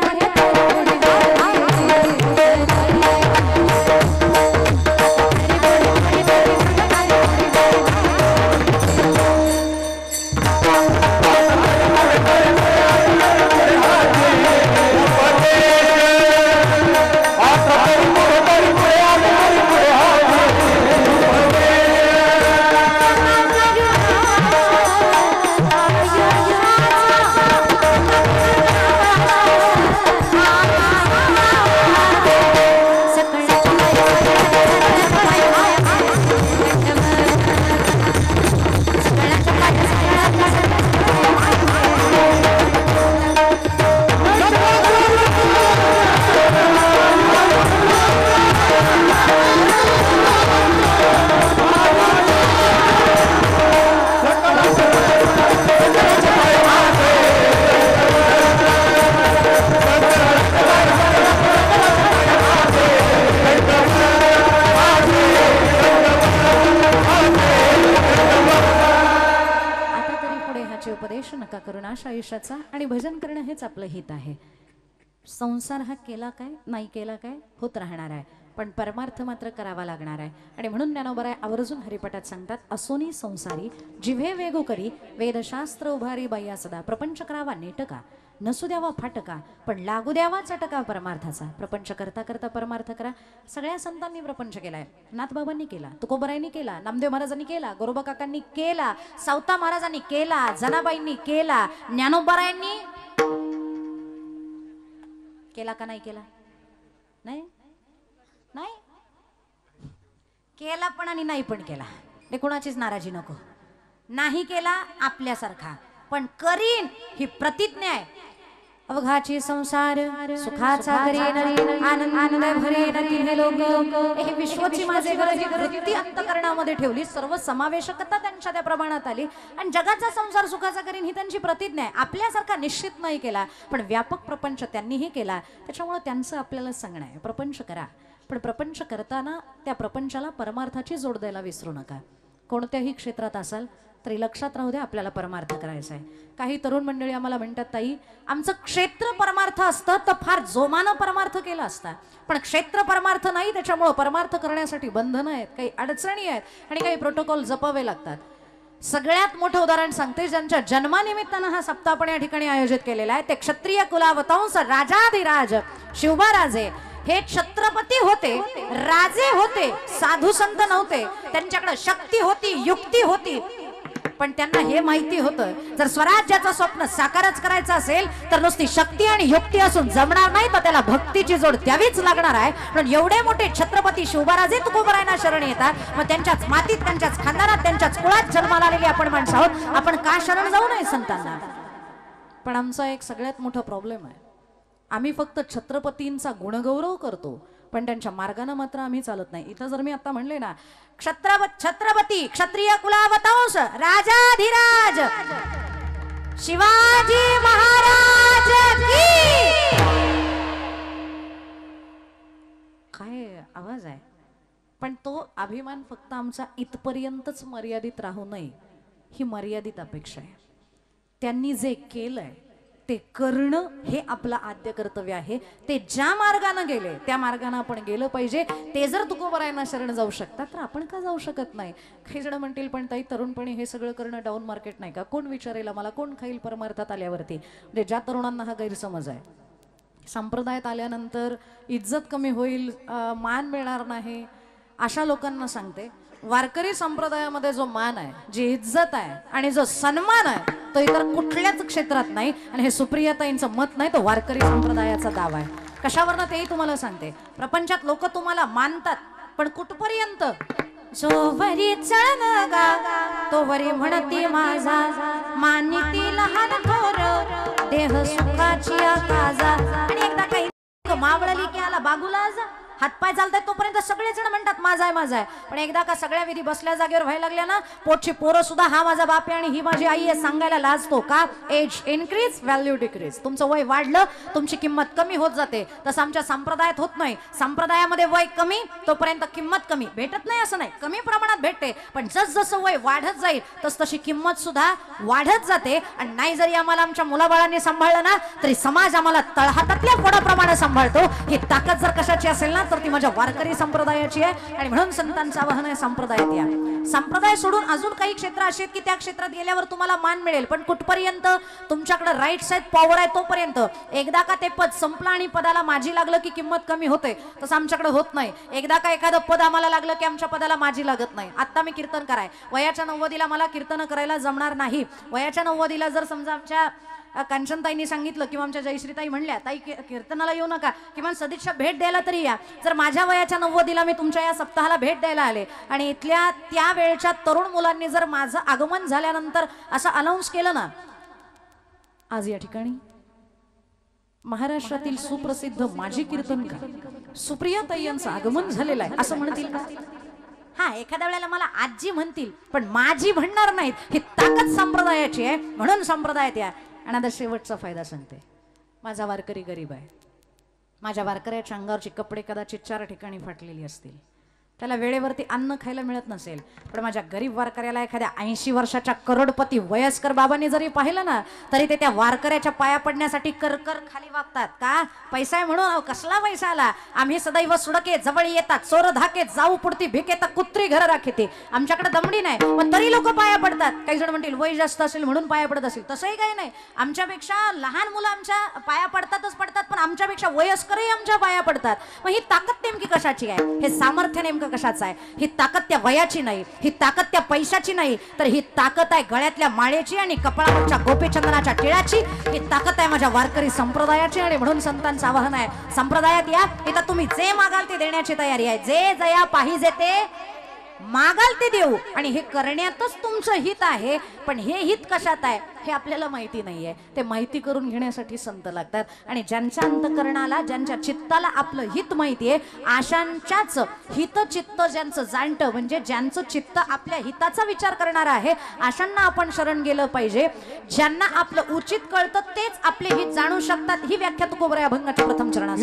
आयुष्य नका करू नाश आयुष्याचा, आणि भजन करणं हेच आपलं हित आहे. संसार हा केला काय नाही केला काय होत राहणार आहे, पण परमार्थ मात्र करावा लागणार आहे. आणि म्हणून ज्ञानोबराय आवर्जून हरिपाठात सांगतात, असोनी संसारी जिव्हे वेगू करी वेदशास्त्र उभारी बाया सदा. प्रपंच करावा नेटका नसू द्यावा फाटका, पण लागू द्यावा चटका परमार्थाचा. प्रपंच करता करता परमार्थ करा. सगळ्या संतांनी प्रपंच केलाय. नाथबाबांनी केला, तुकोबरायांनी केला, नामदेव महाराजांनी केला, गोरोबा काकांनी केला, सावता महाराजांनी केला, जनाबाईंनी केला, ज्ञानोबरायांनी केला का नाही केला? नाही नाही केला पण आणि नाही पण केला. ते कोणाचीच नाराजी नको. नाही केला आपल्यासारखा, पण करीन ही प्रतिज्ञा आहे. अवघाची संसार सुखाचा करीन आनंद भरेन तिन्ही लोक. हे विश्वची माझे गरज वृत्ती अंतकरणामध्ये ठेवली, सर्व समावेशकता त्यांच्या त्या प्रमाणात आली, आणि जगाचा संसार सुखाचा करीन ही त्यांची प्रतिज्ञा आहे. आपल्यासारखा निश्चित नाही केला, पण व्यापक प्रपंच त्यांनीही केला. त्याच्यामुळे त्यांचं आपल्याला सांगणं आहे, प्रपंच करा, पण प्रपंच करताना त्या प्रपंचाला परमार्थाची जोड द्यायला विसरू नका. कोणत्याही क्षेत्रात असाल तरी लक्षात राहू द्या, आपल्याला परमार्थ करायचा आहे. काही तरुण मंडळी आम्हाला म्हणतात, ताई आमचं क्षेत्र परमार्थ असतं तर फार जोमानं परमार्थ केला असता, पण क्षेत्र परमार्थ नाही, त्याच्यामुळं परमार्थ करण्यासाठी बंधनं आहेत, काही अडचणी आहेत, आणि काही प्रोटोकॉल जपावे लागतात. सगळ्यात मोठं उदाहरण सांगते, ज्यांच्या जन्मानिमित्तानं हा सप्ताह आपण या ठिकाणी आयोजित केलेला आहे, ते क्षत्रिय कुलावतंस राजाधिराज शिवबाराजे. हे छत्रपती होते, राजे होते, साधू संत नव्हते. त्यांच्याकडे शक्ती होती, युक्ती होती, पण त्यांना हे माहिती होतं, जर स्वराज्याचं स्वप्न साकारच करायचं असेल तर नुसती शक्ती आणि युक्ती असून जमणार नाही, तर त्याला भक्तीची जोड द्यावीच लागणार आहे. म्हणून एवढे मोठे छत्रपती शिवबाराजे तुकोबरायांना शरण येतात. मग त्यांच्याच मातीत, त्यांच्याच खानदानात, त्यांच्याच कुळात जन्माला आलेली आपण माणसं आहोत. आपण का शरण जाऊ नये संतांना? पण आमचा एक सगळ्यात मोठा प्रॉब्लेम आहे, आम्ही फक्त छत्रपतींचा गुणगौरव करतो, पण त्यांच्या मार्गाने मात्र आम्ही चालत नाही. इथं जर मी आता म्हणले ना, छत्रपती क्षत्रिय कुलावतंस राजाधिराज शिवाजी महाराज की, काय आवाज आहे, पण तो अभिमान फक्त आमचा इथपर्यंतच मर्यादित राहू नये, ही मर्यादित अपेक्षा आहे. त्यांनी जे केलंय ते करणं हे आपलं आद्य कर्तव्य आहे. ते ज्या मार्गाने गेले त्या मार्गाने आपण गेलं पाहिजे. ते जर तुकोबरायांना शरण जाऊ शकतात तर आपण का जाऊ शकत नाही? काही जण म्हणतील, पण ताई तरुणपणी हे सगळं करणं डाऊन मार्केट नाही का? कोण विचारेल मला, कोण खाईल परमार्थात आल्यावरती? म्हणजे ज्या तरुणांना हा गैरसमज आहे, संप्रदायात आल्यानंतर इज्जत कमी होईल, मान मिळणार नाही, अशा लोकांना सांगते, वारकरी संप्रदायामध्ये जो मान आहे, जी इज्जत आहे आणि जो सन्मान आहे, तो इतर कुठल्याच क्षेत्रात नाही. आणि हे सुप्रियाताईंचं मत नाही, तो वारकरी संप्रदायाचा दावा आहे. कशावरनं तेही तुम्हाला सांगते. प्रपंचात लोक तुम्हाला मानतात, पण कुठपर्यंत? जो वरी चळन गा तो वरी म्हणती माझा, मानिती लहान थोर देह सुखाची काजा. आणि एकदा काही मावळली की आला बागुला जा, हातपाय चालतात तोपर्यंत सगळेजण म्हणतात माझा आहे माझा आहे. पण एकदा का सगळ्या विधी बसल्या जागेवर व्हायला लागल्या ना, पोटची पोरं सुद्धा हा माझा बाप आहे आणि ही माझी आई आहे सांगायला लाजतो. का? Age increase value decrease. तुमचं वय वाढलं तुमची किंमत कमी होत जाते. तसं आमच्या संप्रदायात होत नाही. संप्रदायामध्ये वय कमी तोपर्यंत किंमत कमी. भेटत नाही असं नाही, कमी प्रमाणात भेटते, पण जसजसं वय वाढत जाईल तस तशी किंमत सुद्धा वाढत जाते. आणि नाही जरी आम्हाला आमच्या मुलाबाळांनी सांभाळलं ना, तरी समाज आम्हाला तळहातातल्या फोडाप्रमाणे सांभाळतो. ही ताकद जर कशाची असेल ना, तर ती माझ्या वारकरी संप्रदायाची आहे. आणि म्हणून संतांचं आवाहन आहे, संप्रदायात या. संप्रदाय सोडून अजून काही क्षेत्र असे आहेत की त्या क्षेत्रात गेल्यावर तुम्हाला मान मिळेल, पण कुठपर्यंत? तुमच्याकडे राईट्स आहेत, पॉवर आहे तोपर्यंत. एकदा का ते पद संपलं आणि पदाला माझी लागलं की किंमत कमी होते, तसं आमच्याकडे होत नाही. एकदा का एखादं पद आम्हाला लागलं की आमच्या पदाला माझी लागत नाही. आता मी कीर्तन कराय वयाच्या 90ला मला कीर्तन करायला जमणार नाही. वयाच्या 90ला जर समजा आमच्या कांचनताईंनी सांगितलं किंवा आमच्या जयश्रीताई म्हणल्या, ताई कीर्तनाला येऊ नका, किंवा सदिच्छा भेट द्यायला तरी या. जर माझ्या वयाच्या 90ला मी तुमच्या या सप्ताहाला भेट द्यायला आले आणि इथल्या त्या वेळच्या तरुण मुलांनी जर माझं आगमन झाल्यानंतर असं अनाऊन्स केलं ना, आज या ठिकाणी महाराष्ट्रातील सुप्रसिद्ध माजी कीर्तनकार सुप्रियाताई यांचं आगमन झालेलं आहे असं म्हणतील का? हा, एखाद्या वेळेला मला आजी म्हणतील, पण माझी म्हणणार नाहीत. ही ताकद संप्रदायाची आहे, म्हणून संप्रदायात या. आणि आता शेवटचा फायदा सांगते. माझा वारकरी गरीब आहे. माझ्या वारकऱ्याच्या अंगावरची कपडे कदाचित 4 ठिकाणी फाटलेली असतील. त्याला वेळेवरती अन्न खायला मिळत नसेल, पण माझ्या गरीब वारकऱ्याला एखाद्या 80 वर्षाच्या करोडपती वयस्कर बाबांनी जरी पाहिलं ना, तरी ते त्या वारकऱ्याच्या पाया पडण्यासाठी करकर खाली वागतात. का? पैसा आहे म्हणून. अहो कसला पैसा आला? आम्ही सदैव सुडके जवळ येतात, चोर धाके जाऊ पुढती भिके तर कुत्री घर राखते. आमच्याकडे दमडी नाही, पण तरी लोक पाया पडतात. काही जण म्हणतील वय जास्त असेल म्हणून पाया पडत असेल. तसंही काही नाही. आमच्यापेक्षा लहान मुलं आमच्या पाया पडतातच पडतात, पण आमच्यापेक्षा वयस्करही आमच्या पाया पडतात. मग ही ताकद नेमकी कशाची आहे? हे सामर्थ्य नेमकं कशाचं आहे? ही ताकद त्या वयाची नाही, ही ताकद त्या पैशाची नाही, तर ही ताकद आहे गळ्यातल्या माळेची आणि कपाळावरच्या गोपीचंदनाच्या टिळाची. ही ताकद आहे माझ्या वारकरी संप्रदायाची. आणि म्हणून संतांचं आवाहन आहे, संप्रदायात या, इथं तुम्ही जे मागाल ते देण्याची तयारी आहे. जे जया पाहिजे ते मागाल ते देऊ. आणि हे करण्यातच तुमचं हित आहे. पण हे हित कशात आहे हे आपल्याला माहिती नाहीये. ते माहिती करून घेण्यासाठी संत लागतात. आणि ज्यांच्या अंतकरणाला, ज्यांच्या चित्ताला आपलं हित माहितीये, आशांच्याच हित चित्त ज्यांचं जाणतं, म्हणजे ज्यांचं चित्त आपल्या हिताचा विचार करणार आहे, आशांना आपण शरण गेलं पाहिजे. ज्यांना आपलं उचित कळतं तेच आपले हित जाणू शकतात. ही व्याख्या तुकोबरा या अभंगाच्या प्रथम चरणात.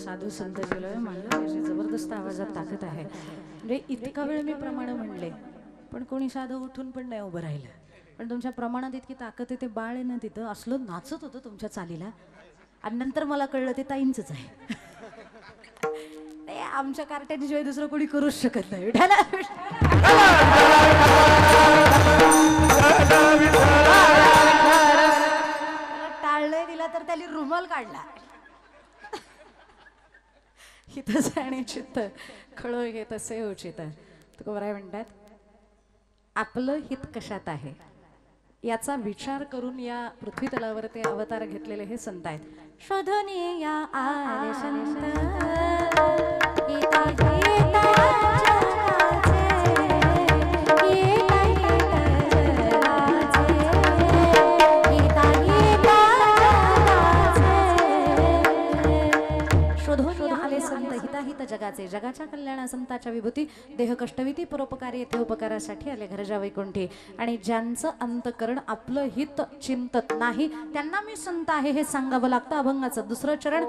साधू संत बोलावे मानलं अशी जबरदस्त आवाजात ताकद आहे. म्हणजे इतका वेळ मी प्रमाण म्हणले, पण कोणी साधं उठून पण नाही उभं राहिलं. पण तुमच्या प्रमाणात इतकी ताकद आहे. ते बाळ आहे ना तिथं असलं नाचत होतं तुमच्या चालीला. आणि नंतर मला कळलं ते ताईंचंच आहे. ते आमच्या कार्ट्याशिवाय दुसरं कोणी करूच शकत नाही. टाळलंय दिला तर त्याने रुमाल काढला. हितच आणि चित्त खळो घे तसे उचित. तुकोबराय म्हणतात, आपलं हित कशात आहे याचा विचार करून या पृथ्वी तलावर ते अवतार घेतलेले हे संत आहेत. शोधून या आले संत शोधून आले संत हिता नाहीत जगाचे, जगाच्या कल्याणा संताच्या विभूती, देह कष्टविती परोपकारी येथे उपकारासाठी आले घरजा वैकुंठी. आणि ज्यांचं अंतकरण आपलं हित चिंतत नाही त्यांना मी संत आहे हे सांगावं लागतं. अभंगाचं दुसरं चरण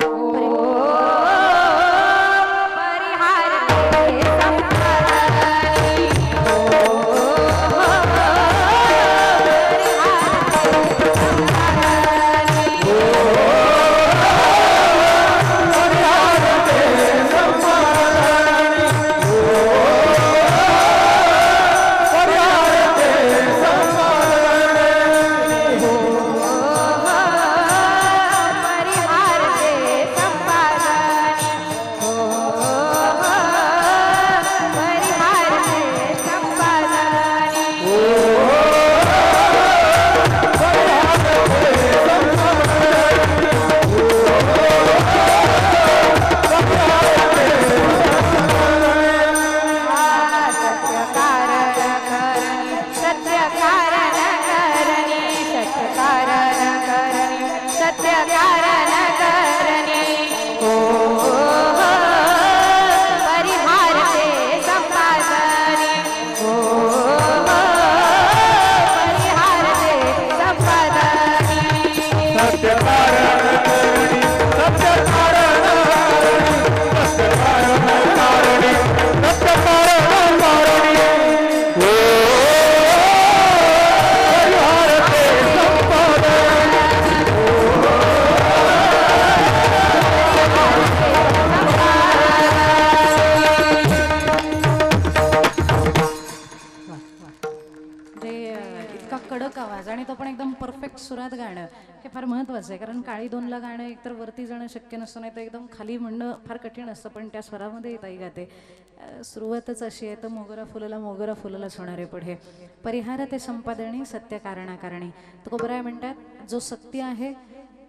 कडक आवाज आणि तो पण एकदम परफेक्ट सुरात गाणं हे फार महत्त्वाचं आहे. कारण काळी दोनला गाणं एकतर वरती जाणं शक्य नसतं, नाही तर एकदम खाली म्हणणं फार कठीण असतं. पण त्या स्वरामध्ये ताई गाते. सुरुवातच अशी आहे तर मोगरा फुललाच होणारे पुढे. परिहार ते संपादनी सत्य कारणाकारणी. तुकोबराय म्हणतात जो सत्य आहे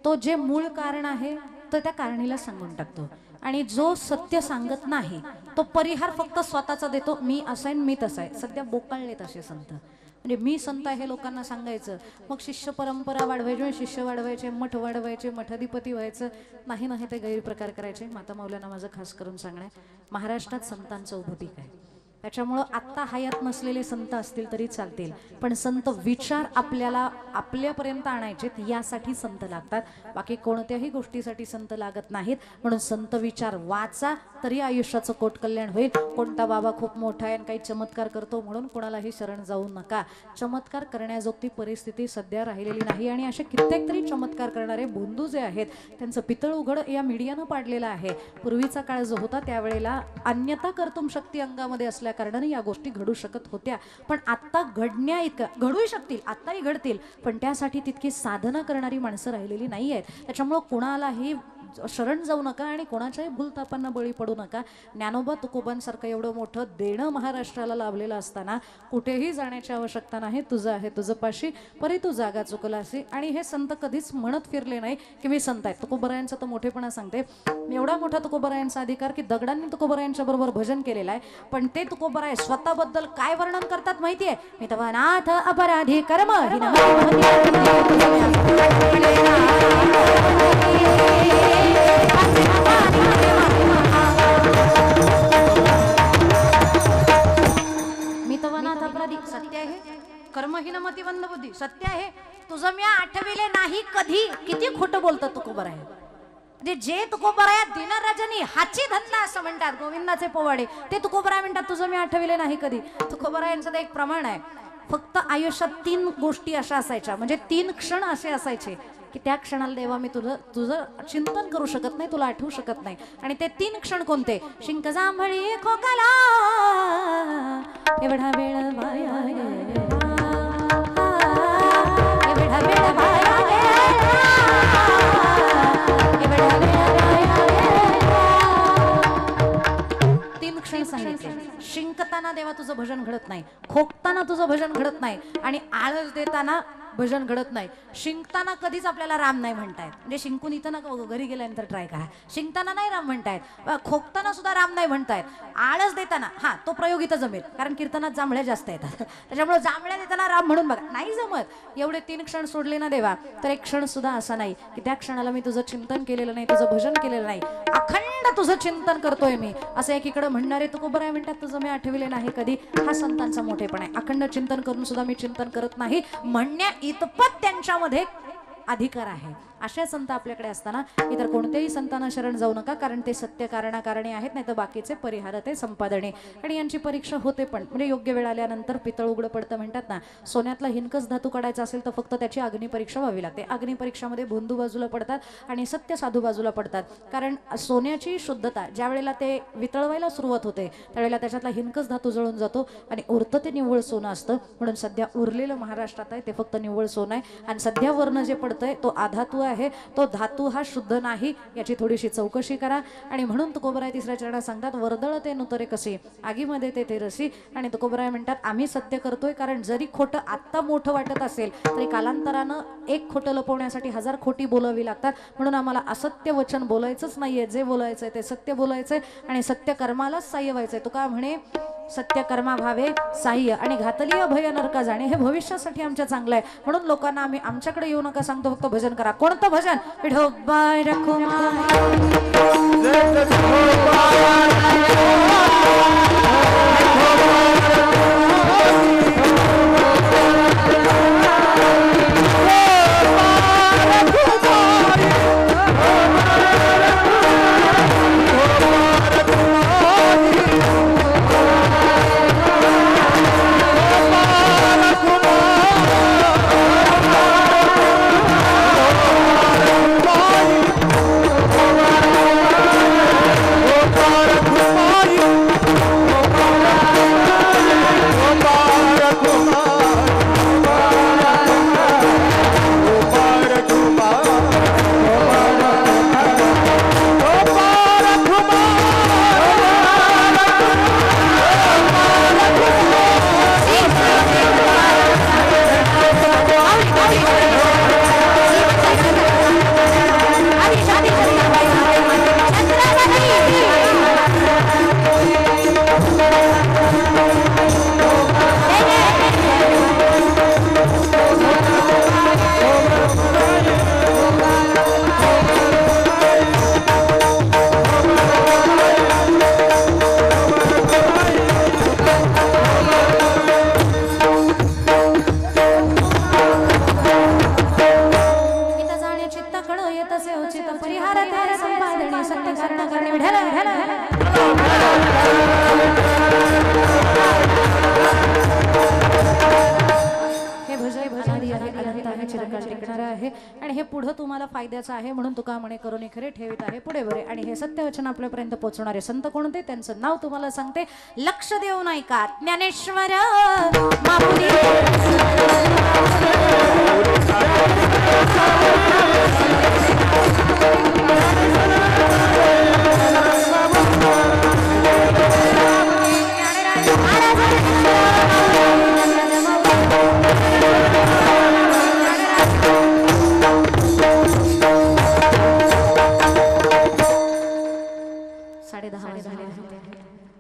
तो जे मूळ कारण आहे तर त्या कारणीला सांगून टाकतो, आणि जो सत्य सांगत नाही तो परिहार फक्त स्वतःचा देतो. मी असाय मी तसा आहे. सध्या बोकाळलेत असे संत. म्हणजे मी संत आहे लोकांना सांगायचं, मग शिष्य परंपरा वाढवायची, शिष्य वाढवायचे, मठ वाढवायचे, मठाधिपती व्हायचं. नाही ते गैरप्रकार करायचे. माता मौलाना माझं खास करून सांगणं आहे, महाराष्ट्रात संतांचं उभं आहे. त्याच्यामुळं आत्ता हयात नसलेले संत असतील तरी चालतील, पण संत विचार आपल्याला आपल्यापर्यंत आणायचे यासाठी संत लागतात. बाकी कोणत्याही गोष्टीसाठी संत लागत नाहीत. म्हणून संत विचार वाचा तरी आयुष्याचं कोट कल्याण होईल. कोणता बाबा खूप मोठा आहे आणि काही चमत्कार करतो म्हणून कोणालाही शरण जाऊ नका. चमत्कार करण्याजोगती परिस्थिती सध्या राहिलेली नाही. आणि असे कित्येक तरी चमत्कार करणारे बोंधू जे आहेत त्यांचं पितळ उघड या मीडियानं पाडलेलं आहे. पूर्वीचा काळ जो होता त्यावेळेला अन्यथा कर्तुम शक्ती अंगामध्ये असल्या कारणाने या गोष्टी घडू शकत होत्या. पण आता घडण्या इतकं घडू शकतील, आत्ताही घडतील, पण त्यासाठी तितकी साधना करणारी माणसं राहिलेली नाही आहेत. त्याच्यामुळं कुणालाही शरण जाऊ नका आणि कोणाच्याही भूलतापांना बळी पडू नका. ज्ञानोबा तुकोबांसारखं एवढं मोठं देणं महाराष्ट्राला लाभलेलं असताना कुठेही जाण्याची आवश्यकता नाही. तुझं आहे तुझं पाशी परी तू जागा चुकलासी. आणि हे संत कधीच म्हणत फिरले नाही की मी संत आहे. तुकोबरायांचा तर मोठेपणा सांगते, एवढा मोठा तुकोबरायांचा अधिकार की दगडांनी तुकोबरायांच्या बरोबर भजन केलेलं आहे. पण ते तुकोबराय स्वतःबद्दल काय वर्णन करतात माहितीये? मी तवा नाथ अपराधी कर्म मी तवा नाथ अपराधी सत्य आहे. कर्महीन मतिवंद बुद्धी सत्य आहे. तुझं मी आठविले नाही कधी. किती खोटं बोलतं तुकोबराय. म्हणजे जे तुकोबराया दिनरजनी हाची धंदा असं म्हणतात गोविंदाचे पोवाडे, ते तुकोबराय म्हणतात तुझं मी आठविले नाही कधी. तुकोबरायांचं एक प्रमाण आहे, फक्त आयुष्यात 3 गोष्टी अशा असायच्या, म्हणजे 3 क्षण असे असायचे की त्या क्षणाला देवा मी तुझं चिंतन करू शकत नाही, तुला आठवू शकत नाही. आणि ते 3 क्षण कोणते? शिंक जांभळी खोकला एवढा वेळ वाया एवढा वेळ वाया 3 क्षण सांगितले. शिंकताना देवा तुझं भजन घडत नाही, खोकताना तुझं भजन घडत नाही, आणि आळस देताना भजन घडत नाही. शिंकताना कधीच आपल्याला राम नाही म्हणतायत. म्हणजे शिंकून इथं ना घरी गेल्यानंतर ट्राय करा. शिंकताना नाही राम म्हणतायत, खोकताना सुद्धा राम नाही म्हणतायत. आळस देताना हा तो प्रयोग इथं जमेल, कारण कीर्तनात जांभळ्या जास्त येतात. त्याच्यामुळे जांभळ्या देताना राम म्हणून बघा. नाही जमत. एवढे 3 क्षण सोडले ना देवा, तर एक क्षण सुद्धा असा नाही की त्या क्षणाला मी तुझं चिंतन केलेलं नाही, तुझं भजन केलेलं नाही. अखंड तुझं चिंतन करतोय मी, असं एकीकडे म्हणणारे तुकोबराय म्हणतात तुझं मी आठविले नाही कधी. हा संतांचा मोठेपणा आहे. अखंड चिंतन करून सुद्धा मी चिंतन करत नाही म्हणण्या इतपत त्यांच्यामध्ये अधिकार आहे. असे संत आपल्याकडे असताना इतर कोणत्याही संतांना शरण जाऊ नका, कारण ते सत्य कारणाकारणे आहेत, नाही तर बाकीचे परिहार ते संपादने. आणि यांची परीक्षा होते पण, म्हणजे योग्य वेळ आल्यानंतर पितळ उघडं पडतं म्हणतात ना. सोन्यातला हिनकस धातू काढायचा असेल तर फक्त त्याची अग्निपरीक्षा व्हावी लागते. अग्निपरीक्षामध्ये भोंदू बाजूला पडतात आणि सत्य साधू बाजूला पडतात. कारण सोन्याची शुद्धता ज्या वेळेला ते वितळवायला सुरुवात होते त्यावेळेला त्याच्यातला हिनकस धातू जळून जातो आणि उरतं ते निव्वळ सोनं असतं. म्हणून सध्या उरलेलं महाराष्ट्रात आहे ते फक्त निव्वळ सोनं आहे. आणि सध्या वर्ण जे पडतंय तो आधातू आहे, तो धातू हा शुद्ध नाही, याची थोडीशी चौकशी करा. आणि म्हणून तुकोबराय तिसऱ्या चरणात सांगतात वर्दळ ते नुतरे कसे आगीमध्ये ते रसी. आणि तुकोबराय म्हणतात आम्ही सत्य करतोय, कारण जरी खोटं आत्ता मोठं वाटत असेल तरी कालांतरानं एक खोटं लपवण्यासाठी 1000 खोटी बोलावी लागतात. म्हणून आम्हाला असत्य वचन बोलायचंच नाहीये. जे बोलायचंय ते सत्य बोलायचंय आणि सत्य कर्मालाच साह्य व्हायचंय. तुका म्हणे सत्य कर्मा भावे साह्य आणि घातलीय भय नरका जाणे. हे भविष्यासाठी आमच्या चांगलं आहे. म्हणून लोकांना आम्ही आमच्याकडे येऊ नका सांगतो, फक्त भजन करा. कोणतं भजन? विठोबाय आणि हे पुढे तुम्हाला फायद्याचं आहे. म्हणून तुका म्हणे करून खरे ठेवित आहे पुढे बरे. आणि हे सत्यवचन आपल्यापर्यंत पोहोचणारे संत कोणते त्यांचं नाव तुम्हाला सांगते. लक्ष देऊ नाही का ज्ञानेश्वर मापुरी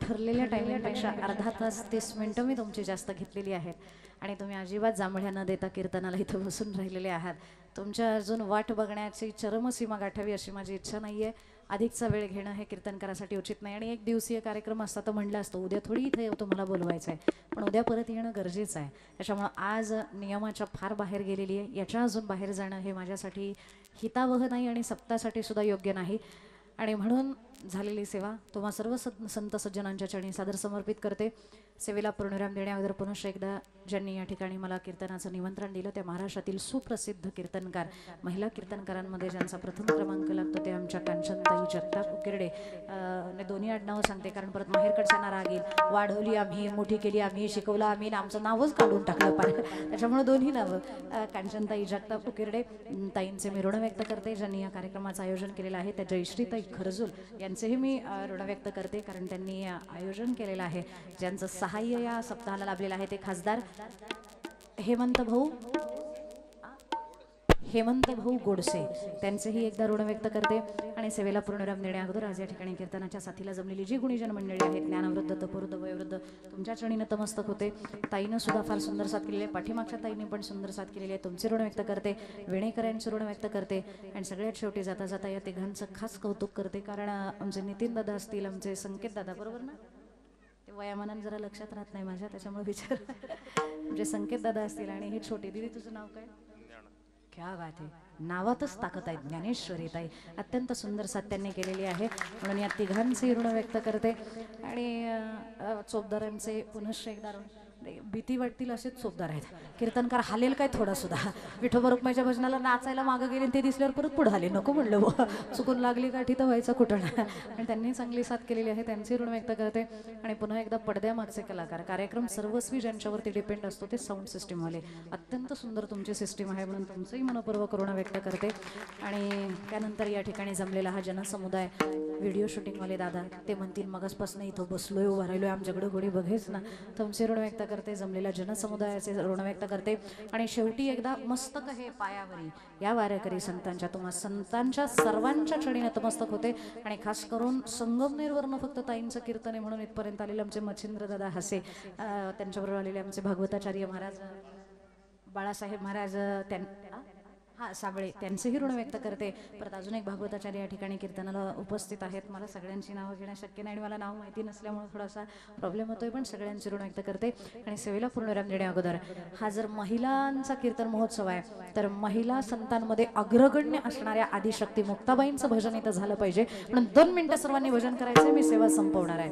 ठरलेल्या टायमिंगपेक्षा अर्धा तास 30 मिनिटं मी तुमची जास्त घेतलेली आहेत. आणि तुम्ही अजिबात जांभळ्या न देता कीर्तनाला इथं बसून राहिलेले आहात. तुमच्या अजून वाट बघण्याची चरमसीमा गाठावी अशी माझी इच्छा नाही आहे. अधिकचा वेळ घेणं हे कीर्तनकारासाठी उचित नाही. आणि 1 दिवसीय कार्यक्रम असता तर म्हणलं असतं उद्या थोडी इथे तुम्हाला बोलवायचं आहे, पण उद्या परत येणं गरजेचं आहे. त्याच्यामुळं आज नियमाच्या फार बाहेर गेलेली आहे. याच्या अजून बाहेर जाणं हे माझ्यासाठी हितावह नाही आणि सप्तासाठी सुद्धा योग्य नाही. आणि म्हणून झालेली सेवा तुम्हा सर्व संत सज्जनांच्या चरणी सादर समर्पित करते. सेवेला पूर्णविराम देण्याअगोदर पुनश्च एकदा ज्यांनी या ठिकाणी मला कीर्तनाचं निमंत्रण दिलं त्या महाराष्ट्रातील सुप्रसिद्ध कीर्तनकार, महिला कीर्तनकारांमध्ये ज्यांचा प्रथम क्रमांक लागतो ते आमच्या कांचनताई जगताप उकिरडे. दोन्ही आडनावं सांगते कारण परत माहेरकडच्यांना राग येईल. वाढवली आम्ही, मोठी केली आम्ही, शिकवलं आम्ही, आमचं नावच काढून टाकलं पार. त्याच्यामुळे दोन्ही नावं. कांचनताई जगताप उकिरडे ताईंचे मी ऋण व्यक्त करते ज्यांनी या कार्यक्रमाचं आयोजन केलेलं आहे. त्या जयश्रीताई खरजूल यांचेही मी ऋण व्यक्त करते कारण त्यांनी आयोजन केलेलं आहे. ज्यांचं सहाय्य या सप्ताहाला लाभलेलं आहे ते खासदार हेमंत भाऊ हेमंत भाऊ गोडसे त्यांचेही एकदा ऋण व्यक्त करते आणि सेवेला पूर्णविराम देण्या अगोदर आज या ठिकाणी कीर्तनाच्या साथीला जमलेली जी गुणीजन मंडळी आहेत, ज्ञानवृद्ध, तपोवृद्ध, वयोवृद्ध, तुमच्या चरणी नतमस्तक होते. ताईनं सुद्धा फार सुंदर साथ केलेली आहे, पाठीमागच्या ताईने पण सुंदर साथ केलेली आहे. तुमचे ऋण व्यक्त करते, वेणेकरांचे ऋण व्यक्त करते आणि सगळ्यात शेवटी जाता जाता या तिघांचं खास कौतुक करते. कारण आमचे नितीन दादा असतील, आमचे संकेत दादा, बरोबर ना, ते वयामानाने जरा लक्षात राहत नाही माझ्या, त्याच्यामुळे विचार म्हणजे संकेत दादा असतील आणि ही छोटी दिदी, तुझं नाव काय? क्या बात आहे, नावातच ताकद आहे, ज्ञानेश्वरी ताई. अत्यंत सुंदर साथ त्यांनी केलेली आहे, म्हणून या तिघांचे ऋण व्यक्त करते. आणि चोपदारांचे पुनश्च एकदा भीती वाटतील असेच चोपदार आहेत. कीर्तनकार हालेल काय थोडा सुद्धा. विठोबा रुक्माईच्या भजनाला नाचायला मागं गेले, ते दिसल्यावर परत पुढे आले, नको म्हणलं वो, चुकून लागली गाठी तर व्हायचा कुठं. आणि त्यांनी चांगली साथ केलेली आहे, त्यांचे ऋण व्यक्त करते. आणि पुन्हा एकदा पडद्यामागचे कलाकार, कार्यक्रम सर्वस्वी ज्यांच्यावरती डिपेंड असतो ते साऊंड सिस्टीमवाले, अत्यंत सुंदर तुमची सिस्टीम आहे, म्हणून तुमचंही मनपूर्वक ऋण व्यक्त करते. आणि त्यानंतर या ठिकाणी जमलेला हा जनसमुदाय, व्हिडिओ शूटिंगवाले दादा, ते म्हणतील मगासपासून इथं बसलोय, उभा राहिलोय, आमच्याकडे घोडी बघेच ना, तुमचे ऋण व्यक्त करते. जमलेल्या जनसमुदायाचे ऋण व्यक्त करते. आणि शेवटी एकदा मस्तक हे पायावरी या वारकरी संतांच्या, तुम्हा संतांच्या सर्वांच्या चरणी नतमस्तक होते. आणि खास करून संगमनेरवरनं फक्त ताईंचं कीर्तन आहे म्हणून इथपर्यंत आलेले आमचे मच्छिंद्र दादा हसे, त्यांच्याबरोबर आलेले आमचे भागवताचार्य महाराज, बाळासाहेब महाराज, साबळे, त्यांचेही ऋण व्यक्त करते. परत अजून एक भागवताचार्य या ठिकाणी कीर्तनाला उपस्थित आहेत. मला सगळ्यांची नावं घेणं शक्य नाही आणि मला नाव माहिती नसल्यामुळे थोडासा प्रॉब्लेम होतोय, पण सगळ्यांचे ऋण व्यक्त करते. आणि सेवेला पूर्णविराम देण्या अगोदर, हा जर महिलांचा कीर्तन महोत्सव आहे तर महिला संतांमध्ये अग्रगण्य असणाऱ्या आदिशक्ती मुक्ताबाईंचं भजन इथं झालं पाहिजे, म्हणून 2 मिनिटं सर्वांनी भजन करायचंय. मी सेवा संपवणार आहे.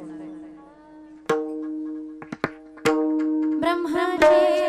ब्रह्माजी